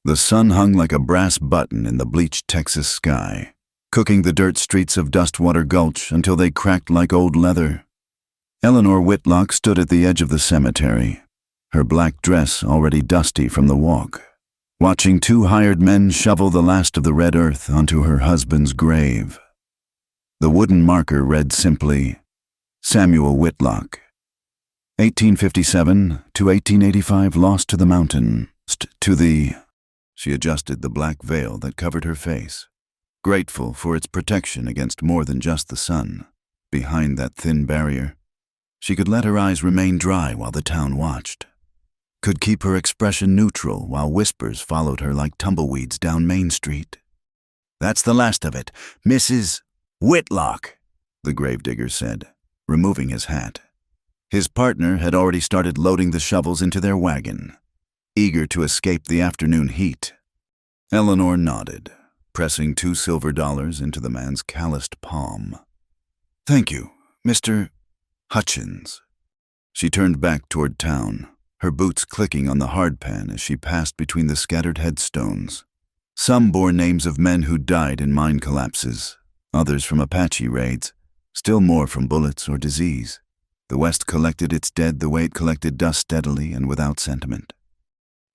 The sun hung like a brass button in the bleached Texas sky, cooking the dirt streets of Dustwater Gulch until they cracked like old leather. Eleanor Whitlock stood at the edge of the cemetery, her black dress already dusty from the walk, watching two hired men shovel the last of the red earth onto her husband's grave. The wooden marker read simply, Samuel Whitlock, 1857 to 1885, lost to the mountain, to the... She adjusted the black veil that covered her face, grateful for its protection against more than just the sun. Behind that thin barrier, she could let her eyes remain dry while the town watched, could keep her expression neutral while whispers followed her like tumbleweeds down Main Street. "That's the last of it, Mrs. Whitlock," the gravedigger said, removing his hat. His partner had already started loading the shovels into their wagon, eager to escape the afternoon heat. Eleanor nodded, pressing $2 silver into the man's calloused palm. "Thank you, Mr. Hutchins." She turned back toward town, her boots clicking on the hardpan as she passed between the scattered headstones. Some bore names of men who died in mine collapses, others from Apache raids, still more from bullets or disease. The West collected its dead the way it collected dust, steadily and without sentiment.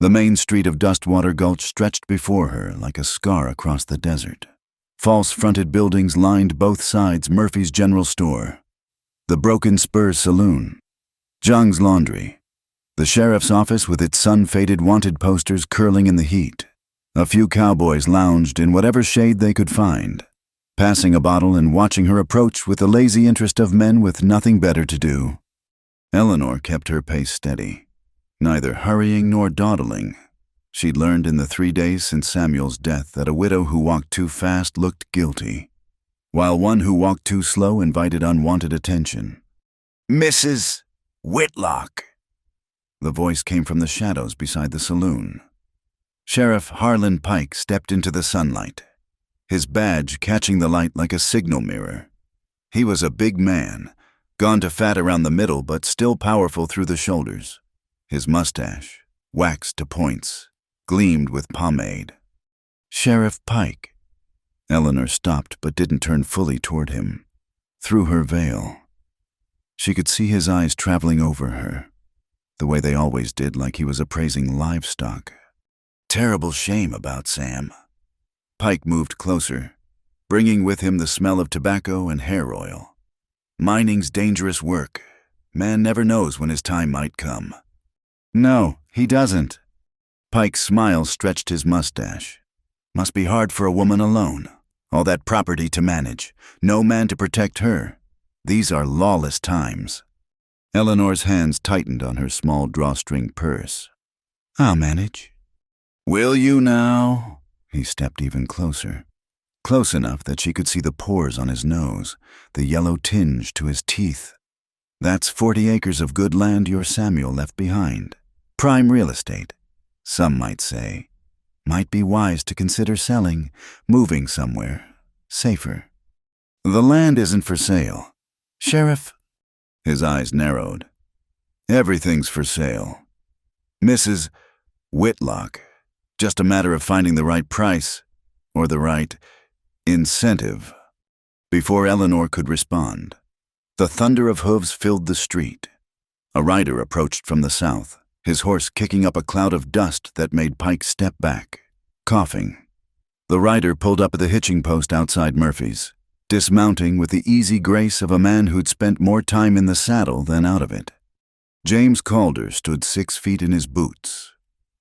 The main street of Dustwater Gulch stretched before her like a scar across the desert. False-fronted buildings lined both sides: Murphy's General Store, the Broken Spur Saloon, Jung's Laundry, the sheriff's office with its sun-faded wanted posters curling in the heat. A few cowboys lounged in whatever shade they could find, passing a bottle and watching her approach with the lazy interest of men with nothing better to do. Eleanor kept her pace steady, neither hurrying nor dawdling. She'd learned in the 3 days since Samuel's death that a widow who walked too fast looked guilty, while one who walked too slow invited unwanted attention. "Mrs. Whitlock." The voice came from the shadows beside the saloon. Sheriff Harlan Pike stepped into the sunlight, his badge catching the light like a signal mirror. He was a big man, gone to fat around the middle but still powerful through the shoulders. His mustache, waxed to points, gleamed with pomade. "Sheriff Pike." Eleanor stopped but didn't turn fully toward him. Through her veil, she could see his eyes traveling over her, the way they always did, like he was appraising livestock. "Terrible shame about Sam." Pike moved closer, bringing with him the smell of tobacco and hair oil. "Mining's dangerous work. Man never knows when his time might come." "No, he doesn't." Pike's smile stretched his mustache. "Must be hard for a woman alone. All that property to manage, no man to protect her. These are lawless times." Eleanor's hands tightened on her small drawstring purse. "I'll manage." "Will you now?" He stepped even closer, close enough that she could see the pores on his nose, the yellow tinge to his teeth. "That's 40 acres of good land your Samuel left behind. Prime real estate, some might say. Might be wise to consider selling, moving somewhere safer." "The land isn't for sale, Sheriff." His eyes narrowed. "Everything's for sale, Mrs. Whitlock. Just a matter of finding the right price, or the right incentive." Before Eleanor could respond, the thunder of hooves filled the street. A rider approached from the south, his horse kicking up a cloud of dust that made Pike step back, coughing. The rider pulled up at the hitching post outside Murphy's, dismounting with the easy grace of a man who'd spent more time in the saddle than out of it. James Calder stood 6 feet in his boots,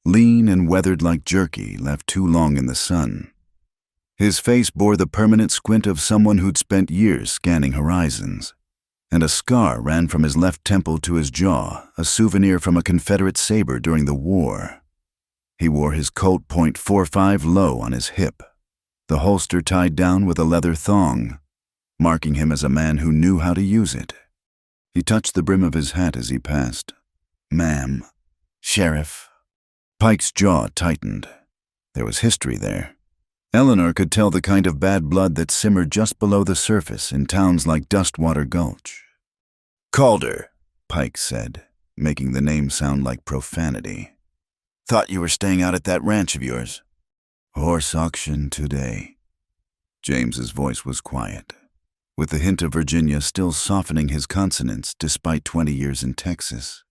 lean and weathered like jerky left too long in the sun. His face bore the permanent squint of someone who'd spent years scanning horizons, and a scar ran from his left temple to his jaw, a souvenir from a Confederate saber during the war. He wore his Colt .45 low on his hip, the holster tied down with a leather thong, marking him as a man who knew how to use it. He touched the brim of his hat as he passed. "Ma'am, Sheriff." Pike's jaw tightened. There was history there. Eleanor could tell the kind of bad blood that simmered just below the surface in towns like Dustwater Gulch. "Calder," Pike said, making the name sound like profanity. Thought you were staying out at that ranch of yours. Horse auction today. James's voice was quiet, with the hint of Virginia still softening his consonants despite 20 years in Texas.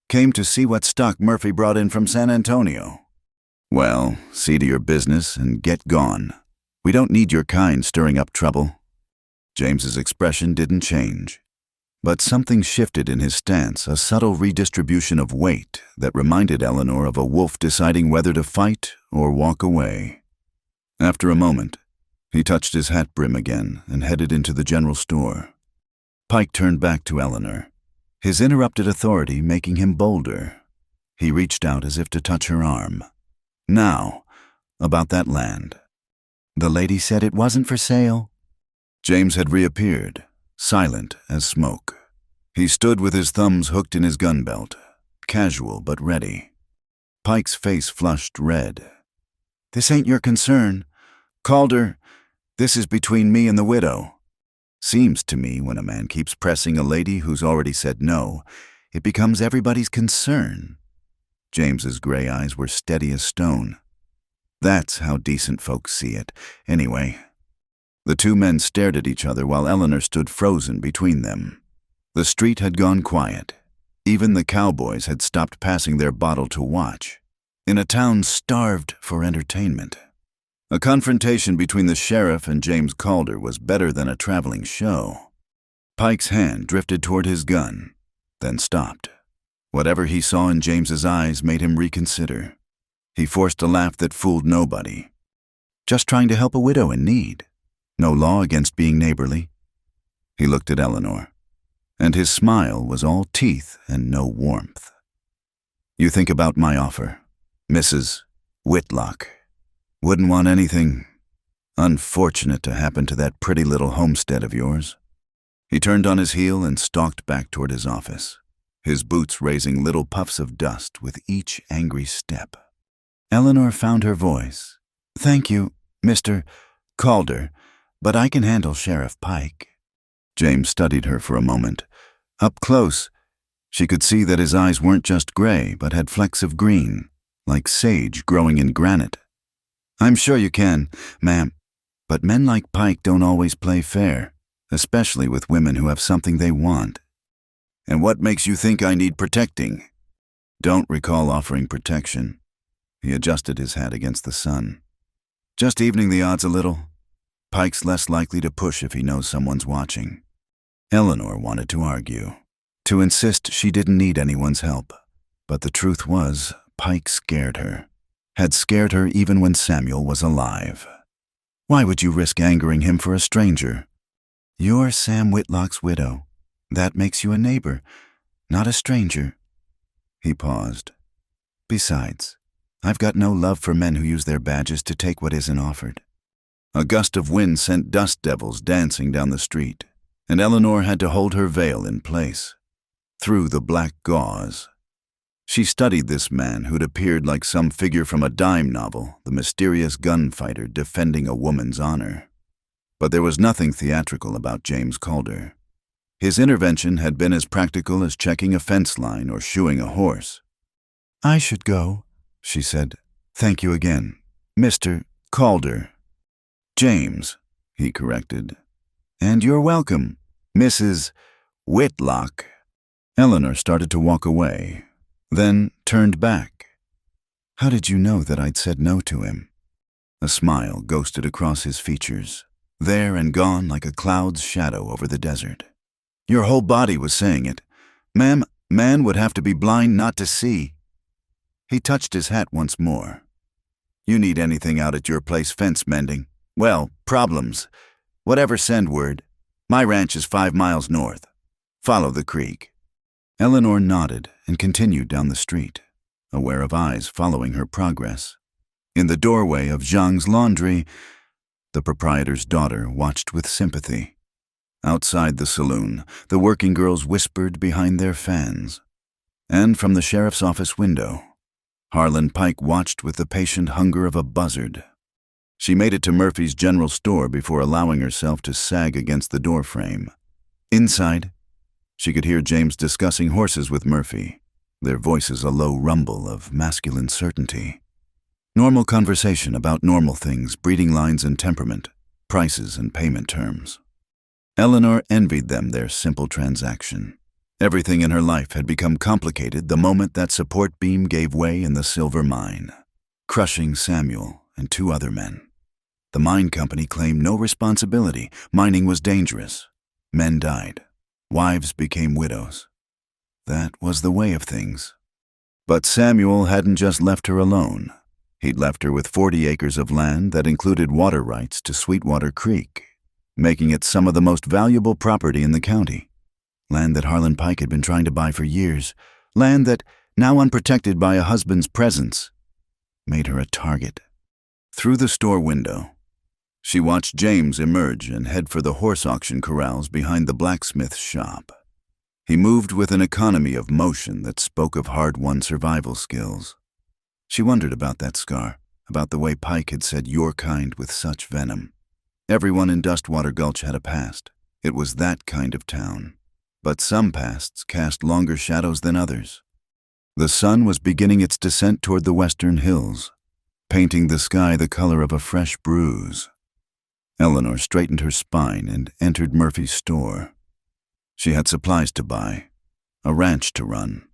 Came to see what stock Murphy brought in from San Antonio. Well, see to your business and get gone. We don't need your kind stirring up trouble. James's expression didn't change, but something shifted in his stance, a subtle redistribution of weight that reminded Eleanor of a wolf deciding whether to fight or walk away. After a moment, he touched his hat brim again and headed into the general store. Pike turned back to Eleanor, his interrupted authority making him bolder. He reached out as if to touch her arm. Now, about that land. The lady said it wasn't for sale. James had reappeared, silent as smoke. He stood with his thumbs hooked in his gun belt, casual but ready. Pike's face flushed red. This ain't your concern. Calder, this is between me and the widow. Seems to me when a man keeps pressing a lady who's already said no, it becomes everybody's concern. James's gray eyes were steady as stone. That's how decent folks see it, anyway. The two men stared at each other while Eleanor stood frozen between them. The street had gone quiet. Even the cowboys had stopped passing their bottle to watch. In a town starved for entertainment. A confrontation between the sheriff and James Calder was better than a traveling show. Pike's hand drifted toward his gun, then stopped. Whatever he saw in James's eyes made him reconsider. He forced a laugh that fooled nobody. Just trying to help a widow in need. No law against being neighborly. He looked at Eleanor, and his smile was all teeth and no warmth. You think about my offer, Mrs. Whitlock. Wouldn't want anything unfortunate to happen to that pretty little homestead of yours. He turned on his heel and stalked back toward his office, his boots raising little puffs of dust with each angry step. Eleanor found her voice. Thank you, Mr. Calder, but I can handle Sheriff Pike. James studied her for a moment. Up close, she could see that his eyes weren't just gray, but had flecks of green, like sage growing in granite. I'm sure you can, ma'am, but men like Pike don't always play fair, especially with women who have something they want. And what makes you think I need protecting? Don't recall offering protection. He adjusted his hat against the sun. Just evening the odds a little. Pike's less likely to push if he knows someone's watching. Eleanor wanted to argue, to insist she didn't need anyone's help. But the truth was, Pike scared her. Had scared her even when Samuel was alive. Why would you risk angering him for a stranger? You're Sam Whitlock's widow. That makes you a neighbor, not a stranger. He paused. Besides, I've got no love for men who use their badges to take what isn't offered. A gust of wind sent dust devils dancing down the street, and Eleanor had to hold her veil in place. Through the black gauze. She studied this man who'd appeared like some figure from a dime novel, the mysterious gunfighter defending a woman's honor. But there was nothing theatrical about James Calder. His intervention had been as practical as checking a fence line or shoeing a horse. I should go, she said. Thank you again, Mr. Calder. James, he corrected. And you're welcome, Mrs. Whitlock. Eleanor started to walk away, then turned back. How did you know that I'd said no to him? A smile ghosted across his features, there and gone like a cloud's shadow over the desert. Your whole body was saying it. Ma'am, man would have to be blind not to see. He touched his hat once more. You need anything out at your place fence mending? Well, problems. Whatever, send word. My ranch is 5 miles north. Follow the creek. Eleanor nodded and continued down the street, aware of eyes following her progress. In the doorway of Zhang's laundry, the proprietor's daughter watched with sympathy. Outside the saloon, the working girls whispered behind their fans. And from the sheriff's office window, Harlan Pike watched with the patient hunger of a buzzard. She made it to Murphy's general store before allowing herself to sag against the doorframe. Inside, she could hear James discussing horses with Murphy, their voices a low rumble of masculine certainty. Normal conversation about normal things, breeding lines and temperament, prices and payment terms. Eleanor envied them their simple transaction. Everything in her life had become complicated the moment that support beam gave way in the silver mine, crushing Samuel and 2 other men. The mine company claimed no responsibility. Mining was dangerous. Men died. Wives became widows. That was the way of things. But Samuel hadn't just left her alone. He'd left her with 40 acres of land that included water rights to Sweetwater Creek, making it some of the most valuable property in the county. Land that Harlan Pike had been trying to buy for years. Land that, now unprotected by a husband's presence, made her a target. Through the store window, she watched James emerge and head for the horse auction corrals behind the blacksmith's shop. He moved with an economy of motion that spoke of hard-won survival skills. She wondered about that scar, about the way Pike had said your kind with such venom. Everyone in Dustwater Gulch had a past. It was that kind of town. But some pasts cast longer shadows than others. The sun was beginning its descent toward the western hills, painting the sky the color of a fresh bruise. Eleanor straightened her spine and entered Murphy's store. She had supplies to buy, a ranch to run,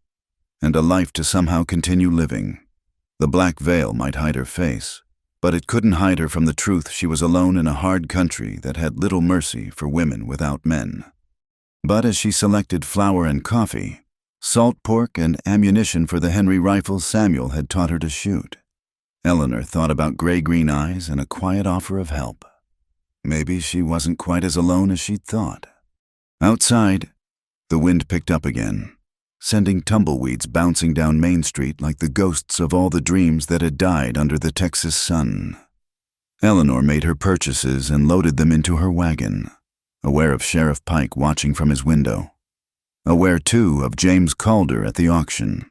and a life to somehow continue living. The black veil might hide her face, but it couldn't hide her from the truth she was alone in a hard country that had little mercy for women without men. But as she selected flour and coffee, salt pork and ammunition for the Henry rifle Samuel had taught her to shoot, Eleanor thought about gray-green eyes and a quiet offer of help. Maybe she wasn't quite as alone as she'd thought. Outside, the wind picked up again, sending tumbleweeds bouncing down Main Street like the ghosts of all the dreams that had died under the Texas sun. Eleanor made her purchases and loaded them into her wagon, aware of Sheriff Pike watching from his window. Aware, too, of James Calder at the auction,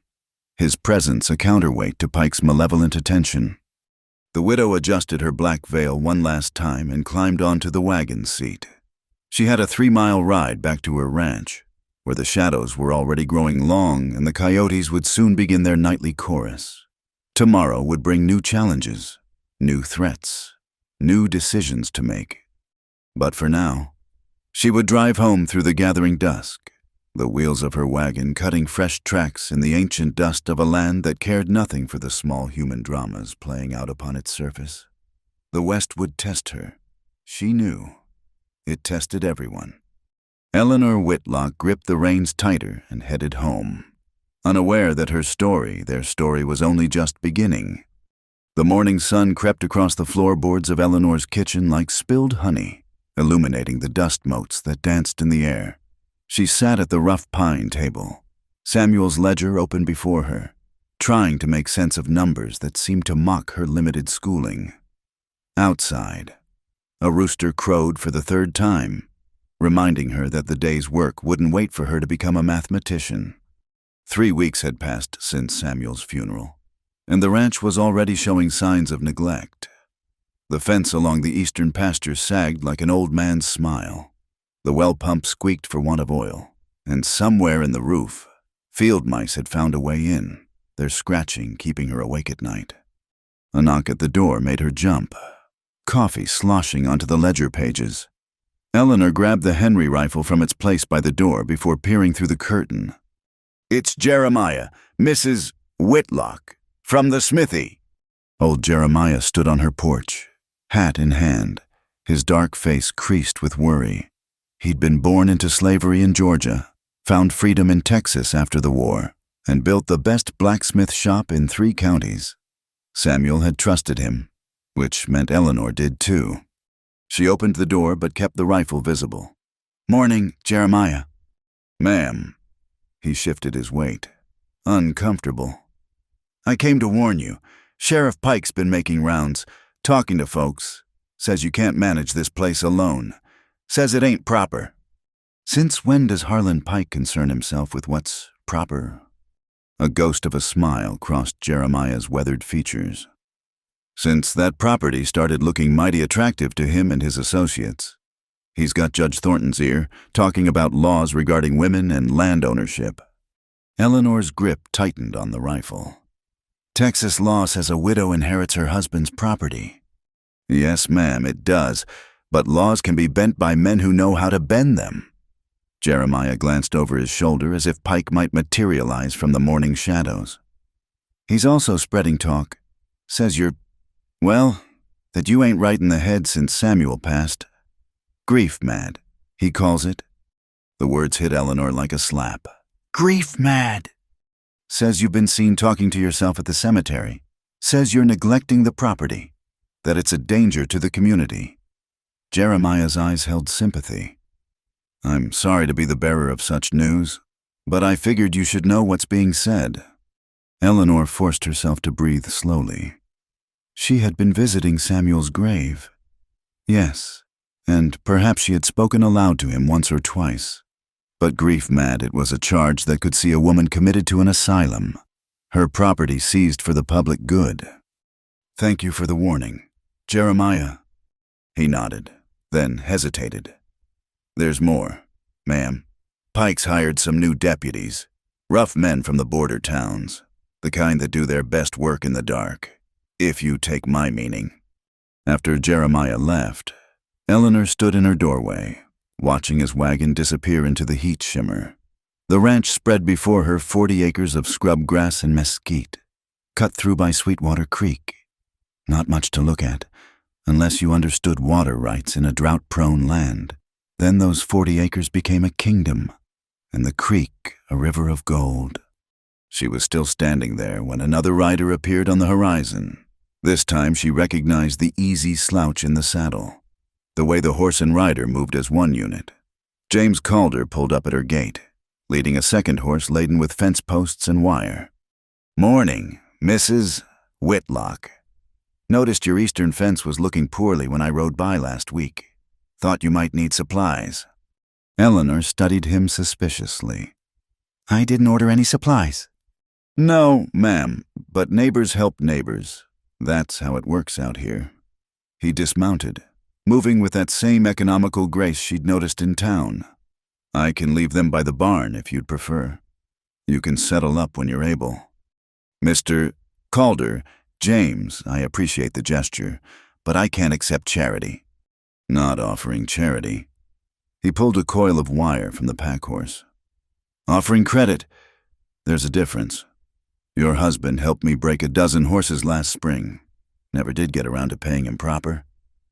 his presence a counterweight to Pike's malevolent attention. The widow adjusted her black veil one last time and climbed onto the wagon seat. She had a 3-mile ride back to her ranch, where the shadows were already growing long and the coyotes would soon begin their nightly chorus. Tomorrow would bring new challenges, new threats, new decisions to make. But for now, she would drive home through the gathering dusk, the wheels of her wagon cutting fresh tracks in the ancient dust of a land that cared nothing for the small human dramas playing out upon its surface. The West would test her. She knew. It tested everyone. Eleanor Whitlock gripped the reins tighter and headed home, unaware that their story was only just beginning. The morning sun crept across the floorboards of Eleanor's kitchen like spilled honey, illuminating the dust motes that danced in the air. She sat at the rough pine table, Samuel's ledger open before her, trying to make sense of numbers that seemed to mock her limited schooling. Outside, a rooster crowed for the 3rd time, reminding her that the day's work wouldn't wait for her to become a mathematician. 3 weeks had passed since Samuel's funeral, and the ranch was already showing signs of neglect. The fence along the eastern pasture sagged like an old man's smile. The well pump squeaked for want of oil, and somewhere in the roof, field mice had found a way in, their scratching keeping her awake at night. A knock at the door made her jump, coffee sloshing onto the ledger pages. Eleanor grabbed the Henry rifle from its place by the door before peering through the curtain. "It's Jeremiah, Mrs. Whitlock, from the smithy." Old Jeremiah stood on her porch, hat in hand, his dark face creased with worry. He'd been born into slavery in Georgia, found freedom in Texas after the war, and built the best blacksmith shop in 3 counties. Samuel had trusted him, which meant Eleanor did too. She opened the door but kept the rifle visible. "Morning, Jeremiah." "Ma'am." He shifted his weight. Uncomfortable. "I came to warn you. Sheriff Pike's been making rounds, talking to folks. Says you can't manage this place alone. Says it ain't proper." "Since when does Harlan Pike concern himself with what's proper?" A ghost of a smile crossed Jeremiah's weathered features. "Since that property started looking mighty attractive to him and his associates. He's got Judge Thornton's ear, talking about laws regarding women and land ownership." Eleanor's grip tightened on the rifle. Texas law says a widow inherits her husband's property. Yes, ma'am, it does, but laws can be bent by men who know how to bend them. Jeremiah glanced over his shoulder as if Pike might materialize from the morning shadows. He's also spreading talk. Says that you ain't right in the head since Samuel passed. Grief mad, he calls it. The words hit Eleanor like a slap. Grief mad. Says you've been seen talking to yourself at the cemetery. Says you're neglecting the property. That it's a danger to the community. Jeremiah's eyes held sympathy. I'm sorry to be the bearer of such news, but I figured you should know what's being said. Eleanor forced herself to breathe slowly. She had been visiting Samuel's grave. Yes, and perhaps she had spoken aloud to him once or twice. But grief-mad, it was a charge that could see a woman committed to an asylum, her property seized for the public good. Thank you for the warning. Jeremiah. He nodded, then hesitated. There's more, ma'am. Pike's hired some new deputies, rough men from the border towns, the kind that do their best work in the dark, if you take my meaning. After Jeremiah left, Eleanor stood in her doorway, watching his wagon disappear into the heat shimmer. The ranch spread before her 40 acres of scrub grass and mesquite, cut through by Sweetwater Creek. Not much to look at, unless you understood water rights in a drought-prone land. Then those 40 acres became a kingdom, and the creek a river of gold. She was still standing there when another rider appeared on the horizon. This time she recognized the easy slouch in the saddle, the way the horse and rider moved as one unit. James Calder pulled up at her gate, leading a second horse laden with fence posts and wire. Morning, Mrs. Whitlock. Noticed your eastern fence was looking poorly when I rode by last week. Thought you might need supplies. Eleanor studied him suspiciously. I didn't order any supplies. No, ma'am, but neighbors help neighbors. That's how it works out here. He dismounted, moving with that same economical grace she'd noticed in town. I can leave them by the barn if you'd prefer. You can settle up when you're able. Mr. Calder, James, I appreciate the gesture, but I can't accept charity. Not offering charity. He pulled a coil of wire from the pack horse. Offering credit. There's a difference. Your husband helped me break a dozen horses last spring. Never did get around to paying him proper.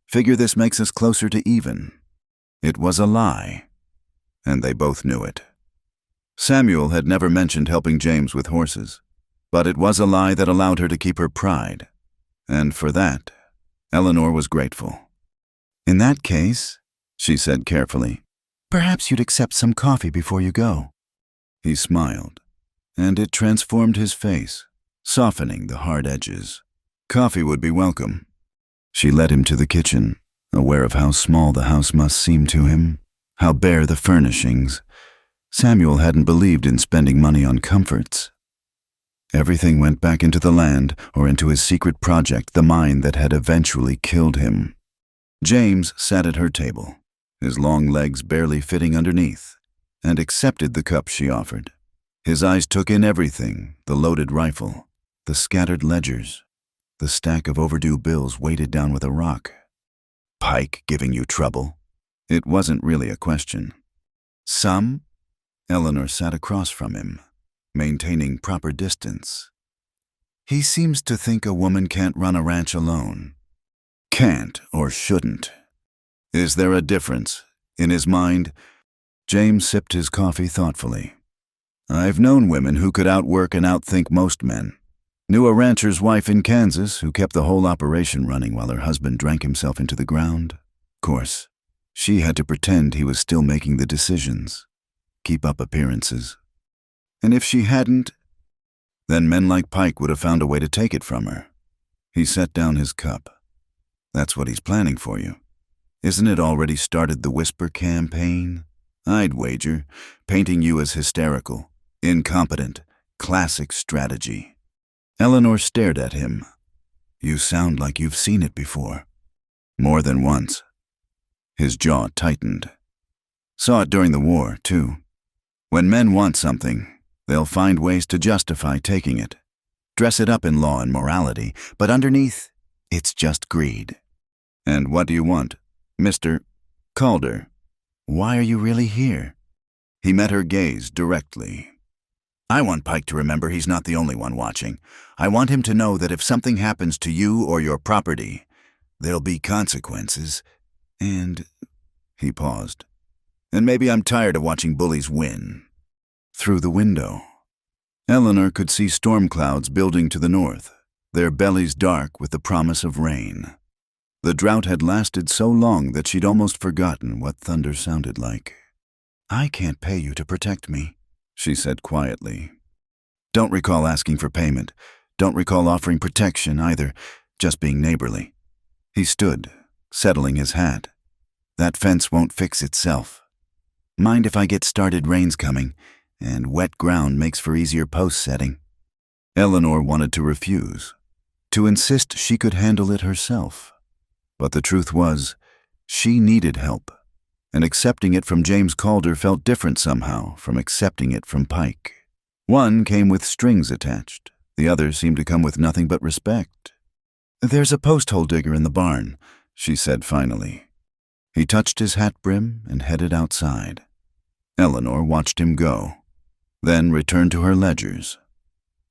Figure this makes us closer to even. It was a lie, and they both knew it. Samuel had never mentioned helping James with horses, but it was a lie that allowed her to keep her pride, and for that, Eleanor was grateful. In that case, she said carefully, perhaps you'd accept some coffee before you go. He smiled, and it transformed his face, softening the hard edges. Coffee would be welcome. She led him to the kitchen, aware of how small the house must seem to him, how bare the furnishings. Samuel hadn't believed in spending money on comforts. Everything went back into the land or into his secret project, the mine that had eventually killed him. James sat at her table, his long legs barely fitting underneath, and accepted the cup she offered. His eyes took in everything, the loaded rifle, the scattered ledgers, the stack of overdue bills weighted down with a rock. Pike giving you trouble? It wasn't really a question. Some? Eleanor sat across from him, maintaining proper distance. He seems to think a woman can't run a ranch alone. Can't or shouldn't. Is there a difference? In his mind, James sipped his coffee thoughtfully. I've known women who could outwork and outthink most men. Knew a rancher's wife in Kansas who kept the whole operation running while her husband drank himself into the ground. Of course, she had to pretend he was still making the decisions, keep up appearances. And if she hadn't, then men like Pike would have found a way to take it from her. He set down his cup. That's what he's planning for you. Isn't it already started the whisper campaign? I'd wager, painting you as hysterical, incompetent, classic strategy. Eleanor stared at him. You sound like you've seen it before. More than once. His jaw tightened. Saw it during the war, too. When men want something, They'll find ways to justify taking it. Dress it up in law and morality, but underneath, it's just greed. And what do you want, Mr. Calder? Why are you really here? He met her gaze directly. I want Pike to remember he's not the only one watching. I want him to know that if something happens to you or your property, there'll be consequences. And he paused. And maybe I'm tired of watching bullies win. Through the window, Eleanor could see storm clouds building to the north, their bellies dark with the promise of rain. The drought had lasted so long that she'd almost forgotten what thunder sounded like. I can't pay you to protect me, she said quietly. Don't recall asking for payment. Don't recall offering protection either, just being neighborly. He stood, settling his hat. That fence won't fix itself. Mind if I get started? Rain's coming, and wet ground makes for easier post setting. Eleanor wanted to refuse, to insist she could handle it herself. But the truth was, she needed help, and accepting it from James Calder felt different somehow from accepting it from Pike. One came with strings attached, the other seemed to come with nothing but respect. There's a post hole digger in the barn, she said finally. He touched his hat brim and headed outside. Eleanor watched him go, then returned to her ledgers.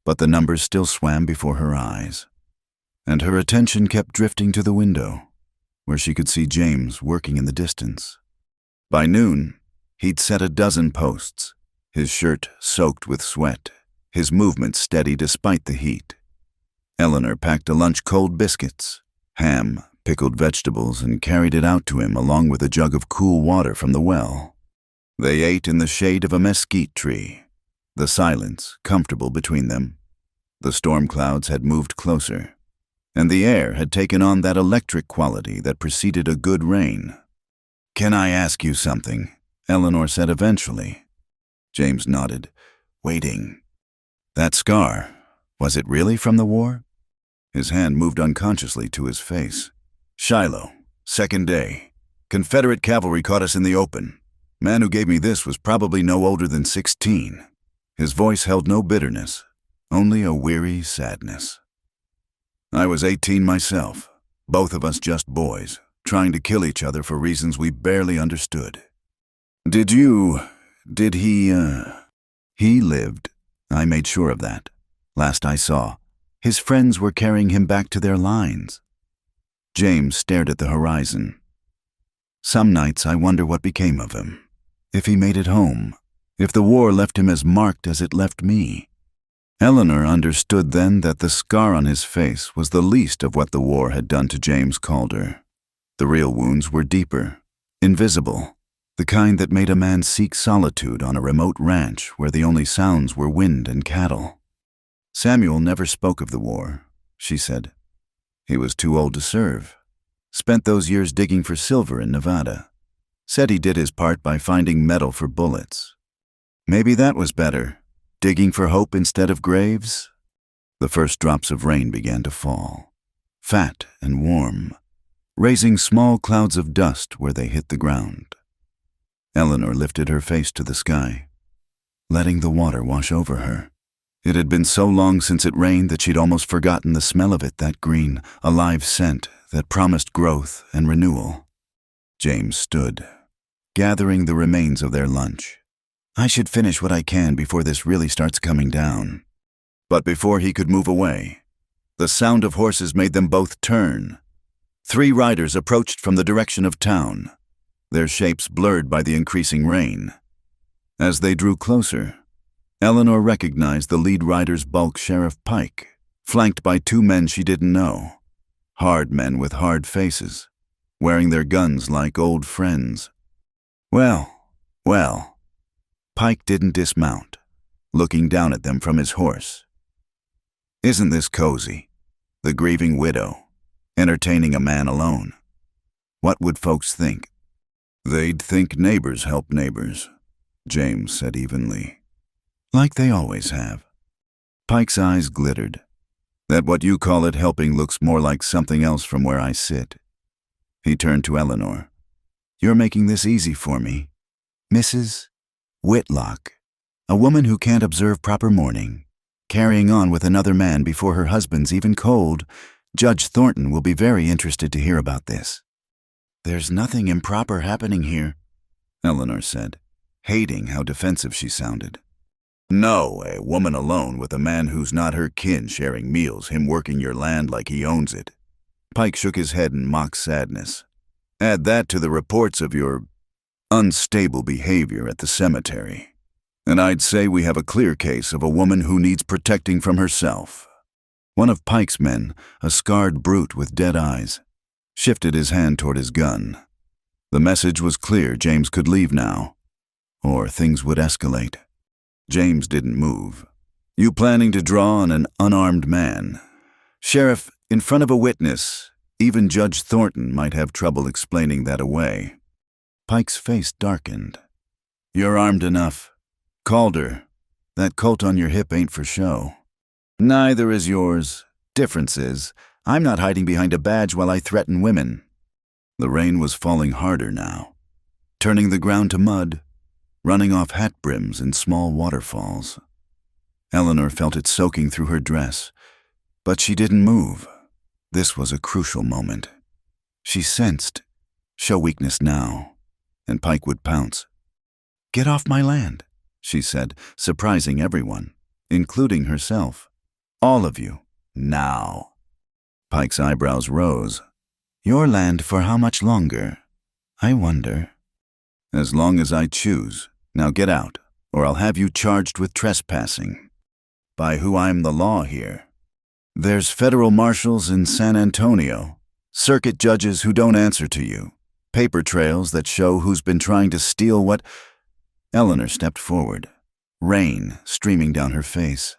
But the numbers still swam before her eyes, and her attention kept drifting to the window, where she could see James working in the distance. By noon, he'd set a dozen posts, his shirt soaked with sweat, his movements steady despite the heat. Eleanor packed a lunch cold biscuits, ham, pickled vegetables, and carried it out to him along with a jug of cool water from the well. They ate in the shade of a mesquite tree, the silence comfortable between them. The storm clouds had moved closer, and the air had taken on that electric quality that preceded a good rain. Can I ask you something? Eleanor said eventually. James nodded, waiting. That scar, was it really from the war? His hand moved unconsciously to his face. Shiloh, second day. Confederate cavalry caught us in the open. Man who gave me this was probably no older than 16. His voice held no bitterness, only a weary sadness. I was 18 myself, both of us just boys, trying to kill each other for reasons we barely understood. Did he lived. I made sure of that. Last I saw, his friends were carrying him back to their lines. James stared at the horizon. Some nights I wonder what became of him. If he made it home. If the war left him as marked as it left me. Eleanor understood then that the scar on his face was the least of what the war had done to James Calder. The real wounds were deeper, invisible, the kind that made a man seek solitude on a remote ranch where the only sounds were wind and cattle. Samuel never spoke of the war, she said. He was too old to serve. Spent those years digging for silver in Nevada. Said he did his part by finding metal for bullets. Maybe that was better, digging for hope instead of graves. The first drops of rain began to fall, fat and warm, raising small clouds of dust where they hit the ground. Eleanor lifted her face to the sky, letting the water wash over her. It had been so long since it rained that she'd almost forgotten the smell of it, that green, alive scent that promised growth and renewal. James stood, gathering the remains of their lunch. I should finish what I can before this really starts coming down. But before he could move away, the sound of horses made them both turn. 3 riders approached from the direction of town, their shapes blurred by the increasing rain. As they drew closer, Eleanor recognized the lead rider's bulk, Sheriff Pike, flanked by 2 men she didn't know. Hard men with hard faces, wearing their guns like old friends. Well. Pike didn't dismount, looking down at them from his horse. Isn't this cozy? The grieving widow, entertaining a man alone. What would folks think? They'd think neighbors help neighbors, James said evenly. Like they always have. Pike's eyes glittered. That what you call it helping looks more like something else from where I sit. He turned to Eleanor. You're making this easy for me. Mrs. Whitlock. A woman who can't observe proper mourning, carrying on with another man before her husband's even cold. Judge Thornton will be very interested to hear about this." "There's nothing improper happening here," Eleanor said, hating how defensive she sounded. "No, a woman alone with a man who's not her kin sharing meals, him working your land like he owns it." Pike shook his head in mock sadness. "Add that to the reports of your unstable behavior at the cemetery, and I'd say we have a clear case of a woman who needs protecting from herself." One of Pike's men, a scarred brute with dead eyes, shifted his hand toward his gun. The message was clear. James could leave now, or things would escalate. James didn't move. "You planning to draw on an unarmed man?" "Sheriff, in front of a witness, even Judge Thornton might have trouble explaining that away." Pike's face darkened. "You're armed enough. Calder, that colt on your hip ain't for show." "Neither is yours. Difference is, I'm not hiding behind a badge while I threaten women." The rain was falling harder now, turning the ground to mud, running off hat brims in small waterfalls. Eleanor felt it soaking through her dress, but she didn't move. This was a crucial moment. She sensed, show weakness now, and Pike would pounce. "Get off my land," she said, surprising everyone, including herself. "All of you, now." Pike's eyebrows rose. "Your land for how much longer? I wonder." "As long as I choose. Now get out, or I'll have you charged with trespassing." "By who I'm the law here." "There's federal marshals in San Antonio, circuit judges who don't answer to you, paper trails that show who's been trying to steal what—" Eleanor stepped forward, rain streaming down her face.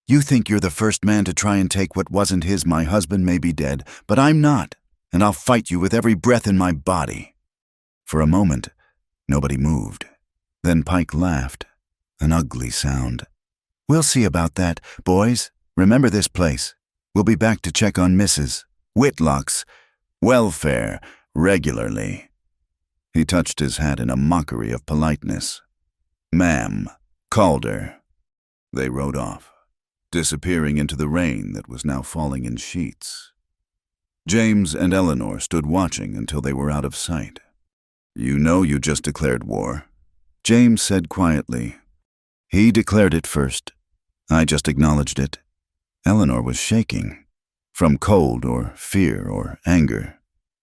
"You think you're the first man to try and take what wasn't his. My husband may be dead, but I'm not, and I'll fight you with every breath in my body." For a moment, nobody moved. Then Pike laughed, an ugly sound. "We'll see about that, boys. Remember this place. We'll be back to check on Mrs. Whitlock's welfare regularly." He touched his hat in a mockery of politeness. "Ma'am, Calder." They rode off, disappearing into the rain that was now falling in sheets. James and Eleanor stood watching until they were out of sight. "You know you just declared war," James said quietly. "He declared it first. I just acknowledged it." Eleanor was shaking, from cold or fear or anger.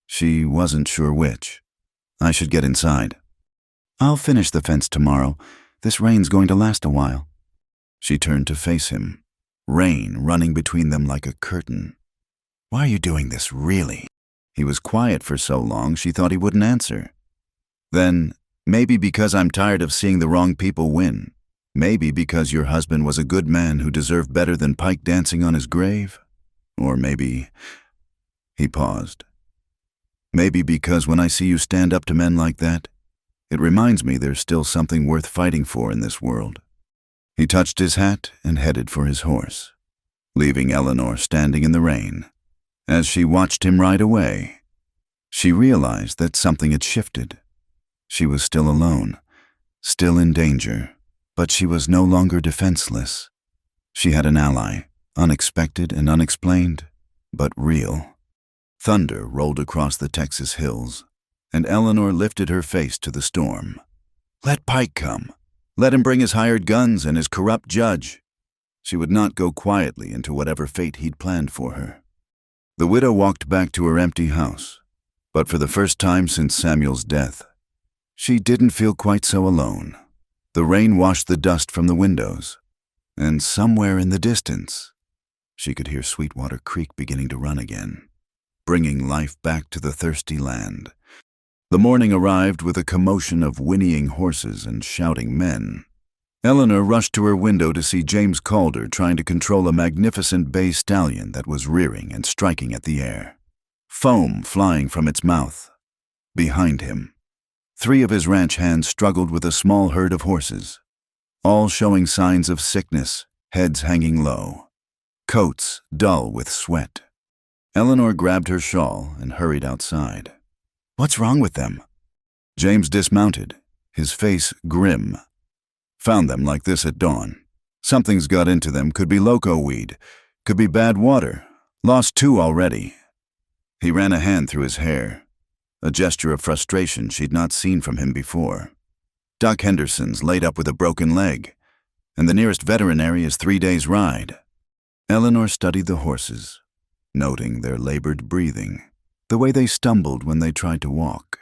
She wasn't sure which. "I should get inside." "I'll finish the fence tomorrow. This rain's going to last a while." She turned to face him, rain running between them like a curtain. "Why are you doing this, really?" He was quiet for so long she thought he wouldn't answer. "Then, maybe because I'm tired of seeing the wrong people win. Maybe because your husband was a good man who deserved better than Pike dancing on his grave. Or maybe—" He paused. "Maybe because when I see you stand up to men like that, it reminds me there's still something worth fighting for in this world." He touched his hat and headed for his horse, leaving Eleanor standing in the rain. As she watched him ride away, she realized that something had shifted. She was still alone, still in danger, but she was no longer defenseless. She had an ally, unexpected and unexplained, but real. Thunder rolled across the Texas hills, and Eleanor lifted her face to the storm. Let Pike come. Let him bring his hired guns and his corrupt judge. She would not go quietly into whatever fate he'd planned for her. The widow walked back to her empty house, but for the first time since Samuel's death, she didn't feel quite so alone. The rain washed the dust from the windows, and somewhere in the distance, she could hear Sweetwater Creek beginning to run again, bringing life back to the thirsty land. The morning arrived with a commotion of whinnying horses and shouting men. Eleanor rushed to her window to see James Calder trying to control a magnificent bay stallion that was rearing and striking at the air, foam flying from its mouth. Behind him, 3 of his ranch hands struggled with a small herd of horses, all showing signs of sickness, heads hanging low, coats dull with sweat. Eleanor grabbed her shawl and hurried outside. What's wrong with them? James dismounted, his face grim. Found them like this at dawn. Something's got into them, could be loco weed, could be bad water. Lost 2 already. He ran a hand through his hair, a gesture of frustration she'd not seen from him before. Doc Henderson's laid up with a broken leg, and the nearest veterinary is 3 days' ride. Eleanor studied the horses, noting their labored breathing, the way they stumbled when they tried to walk.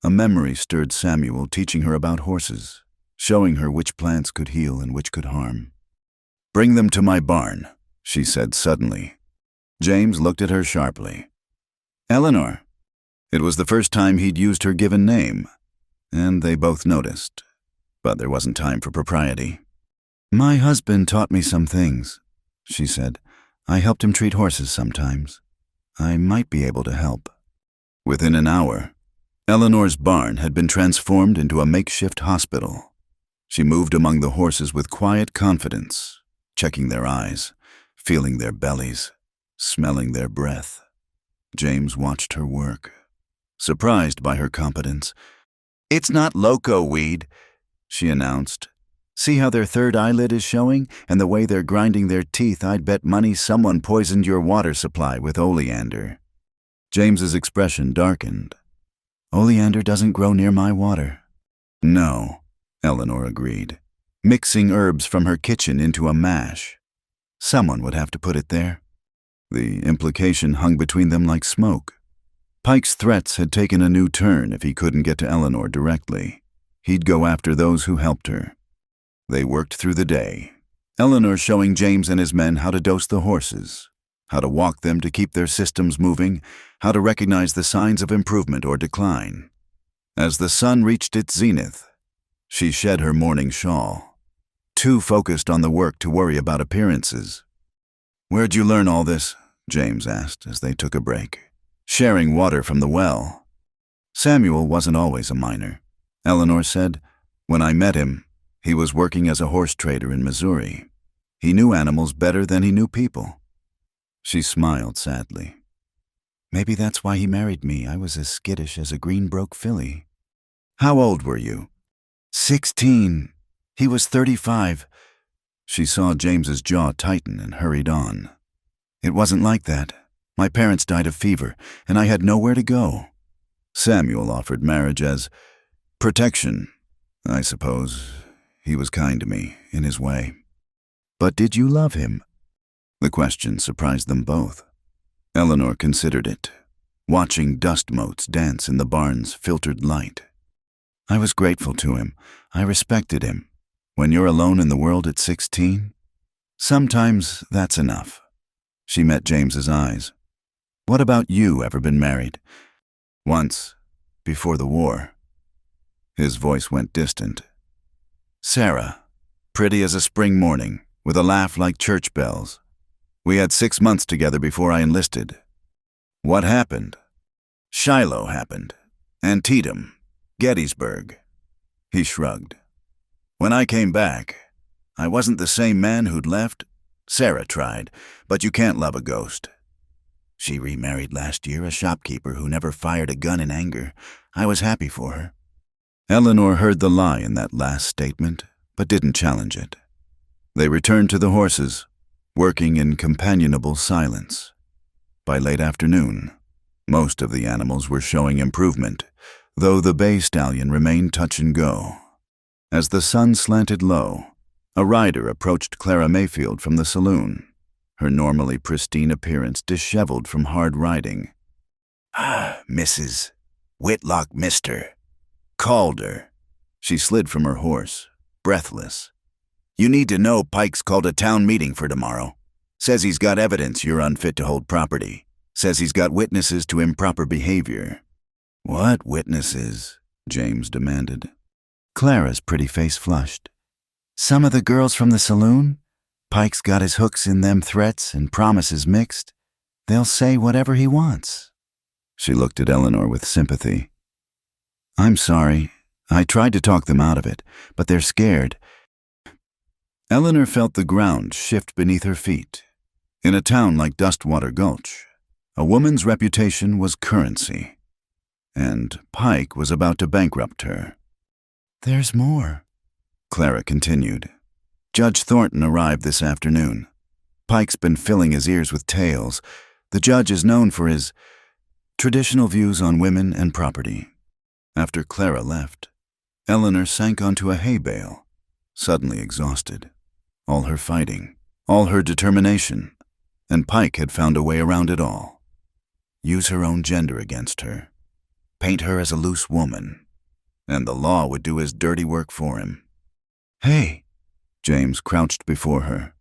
A memory stirred Samuel, teaching her about horses, showing her which plants could heal and which could harm. "Bring them to my barn," she said suddenly. James looked at her sharply. "Eleanor." It was the first time he'd used her given name, and they both noticed, but there wasn't time for propriety. "My husband taught me some things," she said. "I helped him treat horses sometimes. I might be able to help." Within an hour, Eleanor's barn had been transformed into a makeshift hospital. She moved among the horses with quiet confidence, checking their eyes, feeling their bellies, smelling their breath. James watched her work, surprised by her competence. "It's not loco weed," she announced. "See how their third eyelid is showing, and the way they're grinding their teeth? I'd bet money someone poisoned your water supply with oleander." James's expression darkened. "Oleander doesn't grow near my water." "No," Eleanor agreed, mixing herbs from her kitchen into a mash. Someone would have to put it there. The implication hung between them like smoke. Pike's threats had taken a new turn if he couldn't get to Eleanor directly. He'd go after those who helped her. They worked through the day, Eleanor showing James and his men how to dose the horses, how to walk them to keep their systems moving, how to recognize the signs of improvement or decline. As the sun reached its zenith, she shed her morning shawl, too focused on the work to worry about appearances. "Where'd you learn all this?" James asked as they took a break. "Sharing water from the well." "Samuel wasn't always a miner," Eleanor said. "When I met him, he was working as a horse trader in Missouri. He knew animals better than he knew people." She smiled sadly. "Maybe that's why he married me. I was as skittish as a Greenbroke filly." "How old were you?" 16. He was 35. She saw James's jaw tighten and hurried on. "It wasn't like that. My parents died of fever, and I had nowhere to go." Samuel offered marriage as protection, I suppose. He was kind to me, in his way. "But did you love him?" The question surprised them both. Eleanor considered it, watching dust motes dance in the barn's filtered light. "I was grateful to him. I respected him. When you're alone in the world at 16, sometimes that's enough." She met James's eyes. "What about you? Ever been married?" "Once, before the war." His voice went distant. "Sarah, pretty as a spring morning, with a laugh like church bells. We had 6 months together before I enlisted." "What happened?" "Shiloh happened. Antietam. Gettysburg." He shrugged. "When I came back, I wasn't the same man who'd left. Sarah tried, but you can't love a ghost. She remarried last year, a shopkeeper who never fired a gun in anger. I was happy for her." Eleanor heard the lie in that last statement, but didn't challenge it. They returned to the horses, working in companionable silence. By late afternoon, most of the animals were showing improvement, though the bay stallion remained touch and go. As the sun slanted low, a rider approached Clara Mayfield from the saloon, her normally pristine appearance disheveled from hard riding. "Mrs. Whitlock Mister. Called her." She slid from her horse, breathless. "You need to know Pike's called a town meeting for tomorrow. Says he's got evidence you're unfit to hold property. Says he's got witnesses to improper behavior." "What witnesses?" James demanded. Clara's pretty face flushed. "Some of the girls from the saloon? Pike's got his hooks in them threats and promises mixed. They'll say whatever he wants." She looked at Eleanor with sympathy. "I'm sorry. I tried to talk them out of it, but they're scared." Eleanor felt the ground shift beneath her feet. In a town like Dustwater Gulch, a woman's reputation was currency, and Pike was about to bankrupt her. "There's more." Clara continued. Judge Thornton arrived this afternoon. Pike's been filling his ears with tales. The judge is known for his traditional views on women and property. After Clara left, Eleanor sank onto a hay bale, suddenly exhausted. All her fighting, all her determination, and Pike had found a way around it all. Use her own gender against her, paint her as a loose woman, and the law would do his dirty work for him. Hey! James crouched before her,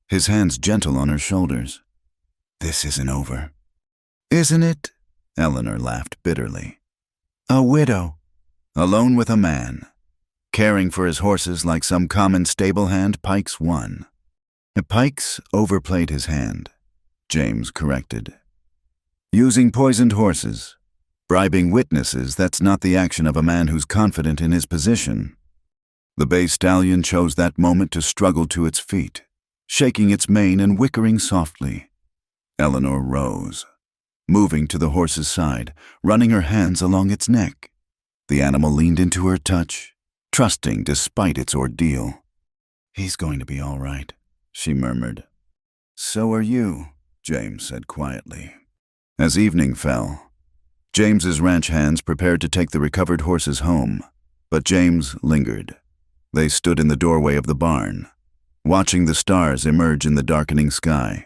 his hands gentle on her shoulders. This isn't over. Isn't it? Eleanor laughed bitterly. A widow, alone with a man, caring for his horses like some common stable hand. Pike's won. Pike's overplayed his hand, James corrected. Using poisoned horses, bribing witnesses, that's not the action of a man who's confident in his position. The bay stallion chose that moment to struggle to its feet, shaking its mane and whickering softly. Eleanor rose, moving to the horse's side, running her hands along its neck. The animal leaned into her touch, trusting despite its ordeal. He's going to be all right, she murmured. So are you, James said quietly. As evening fell, James's ranch hands prepared to take the recovered horses home, but James lingered. They stood in the doorway of the barn, watching the stars emerge in the darkening sky.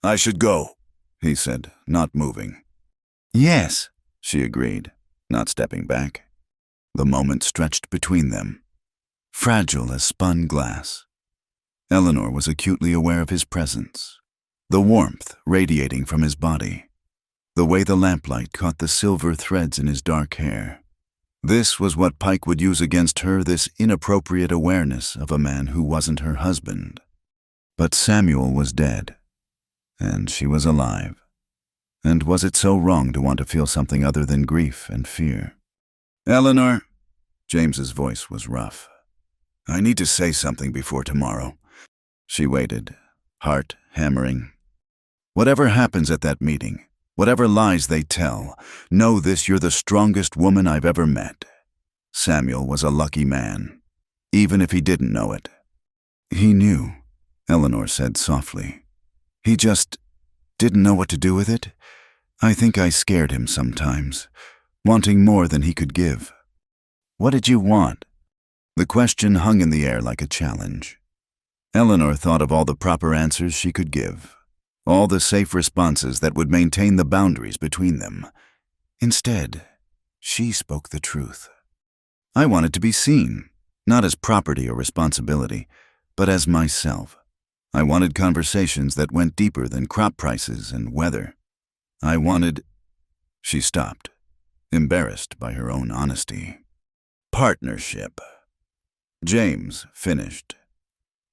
I should go, he said, not moving. Yes, she agreed, not stepping back. The moment stretched between them, fragile as spun glass. Eleanor was acutely aware of his presence, the warmth radiating from his body, the way the lamplight caught the silver threads in his dark hair. This was what Pike would use against her, this inappropriate awareness of a man who wasn't her husband. But Samuel was dead, and she was alive. And was it so wrong to want to feel something other than grief and fear? Eleanor, James's voice was rough. I need to say something before tomorrow. She waited, heart hammering. Whatever happens at that meeting, whatever lies they tell, know this: you're the strongest woman I've ever met. Samuel was a lucky man, even if he didn't know it. He knew, Eleanor said softly. He just didn't know what to do with it. I think I scared him sometimes, wanting more than he could give. What did you want? The question hung in the air like a challenge. Eleanor thought of all the proper answers she could give, all the safe responses that would maintain the boundaries between them. Instead, she spoke the truth. I wanted to be seen, not as property or responsibility, but as myself. I wanted conversations that went deeper than crop prices and weather. I wanted... She stopped, embarrassed by her own honesty. Partnership. James finished.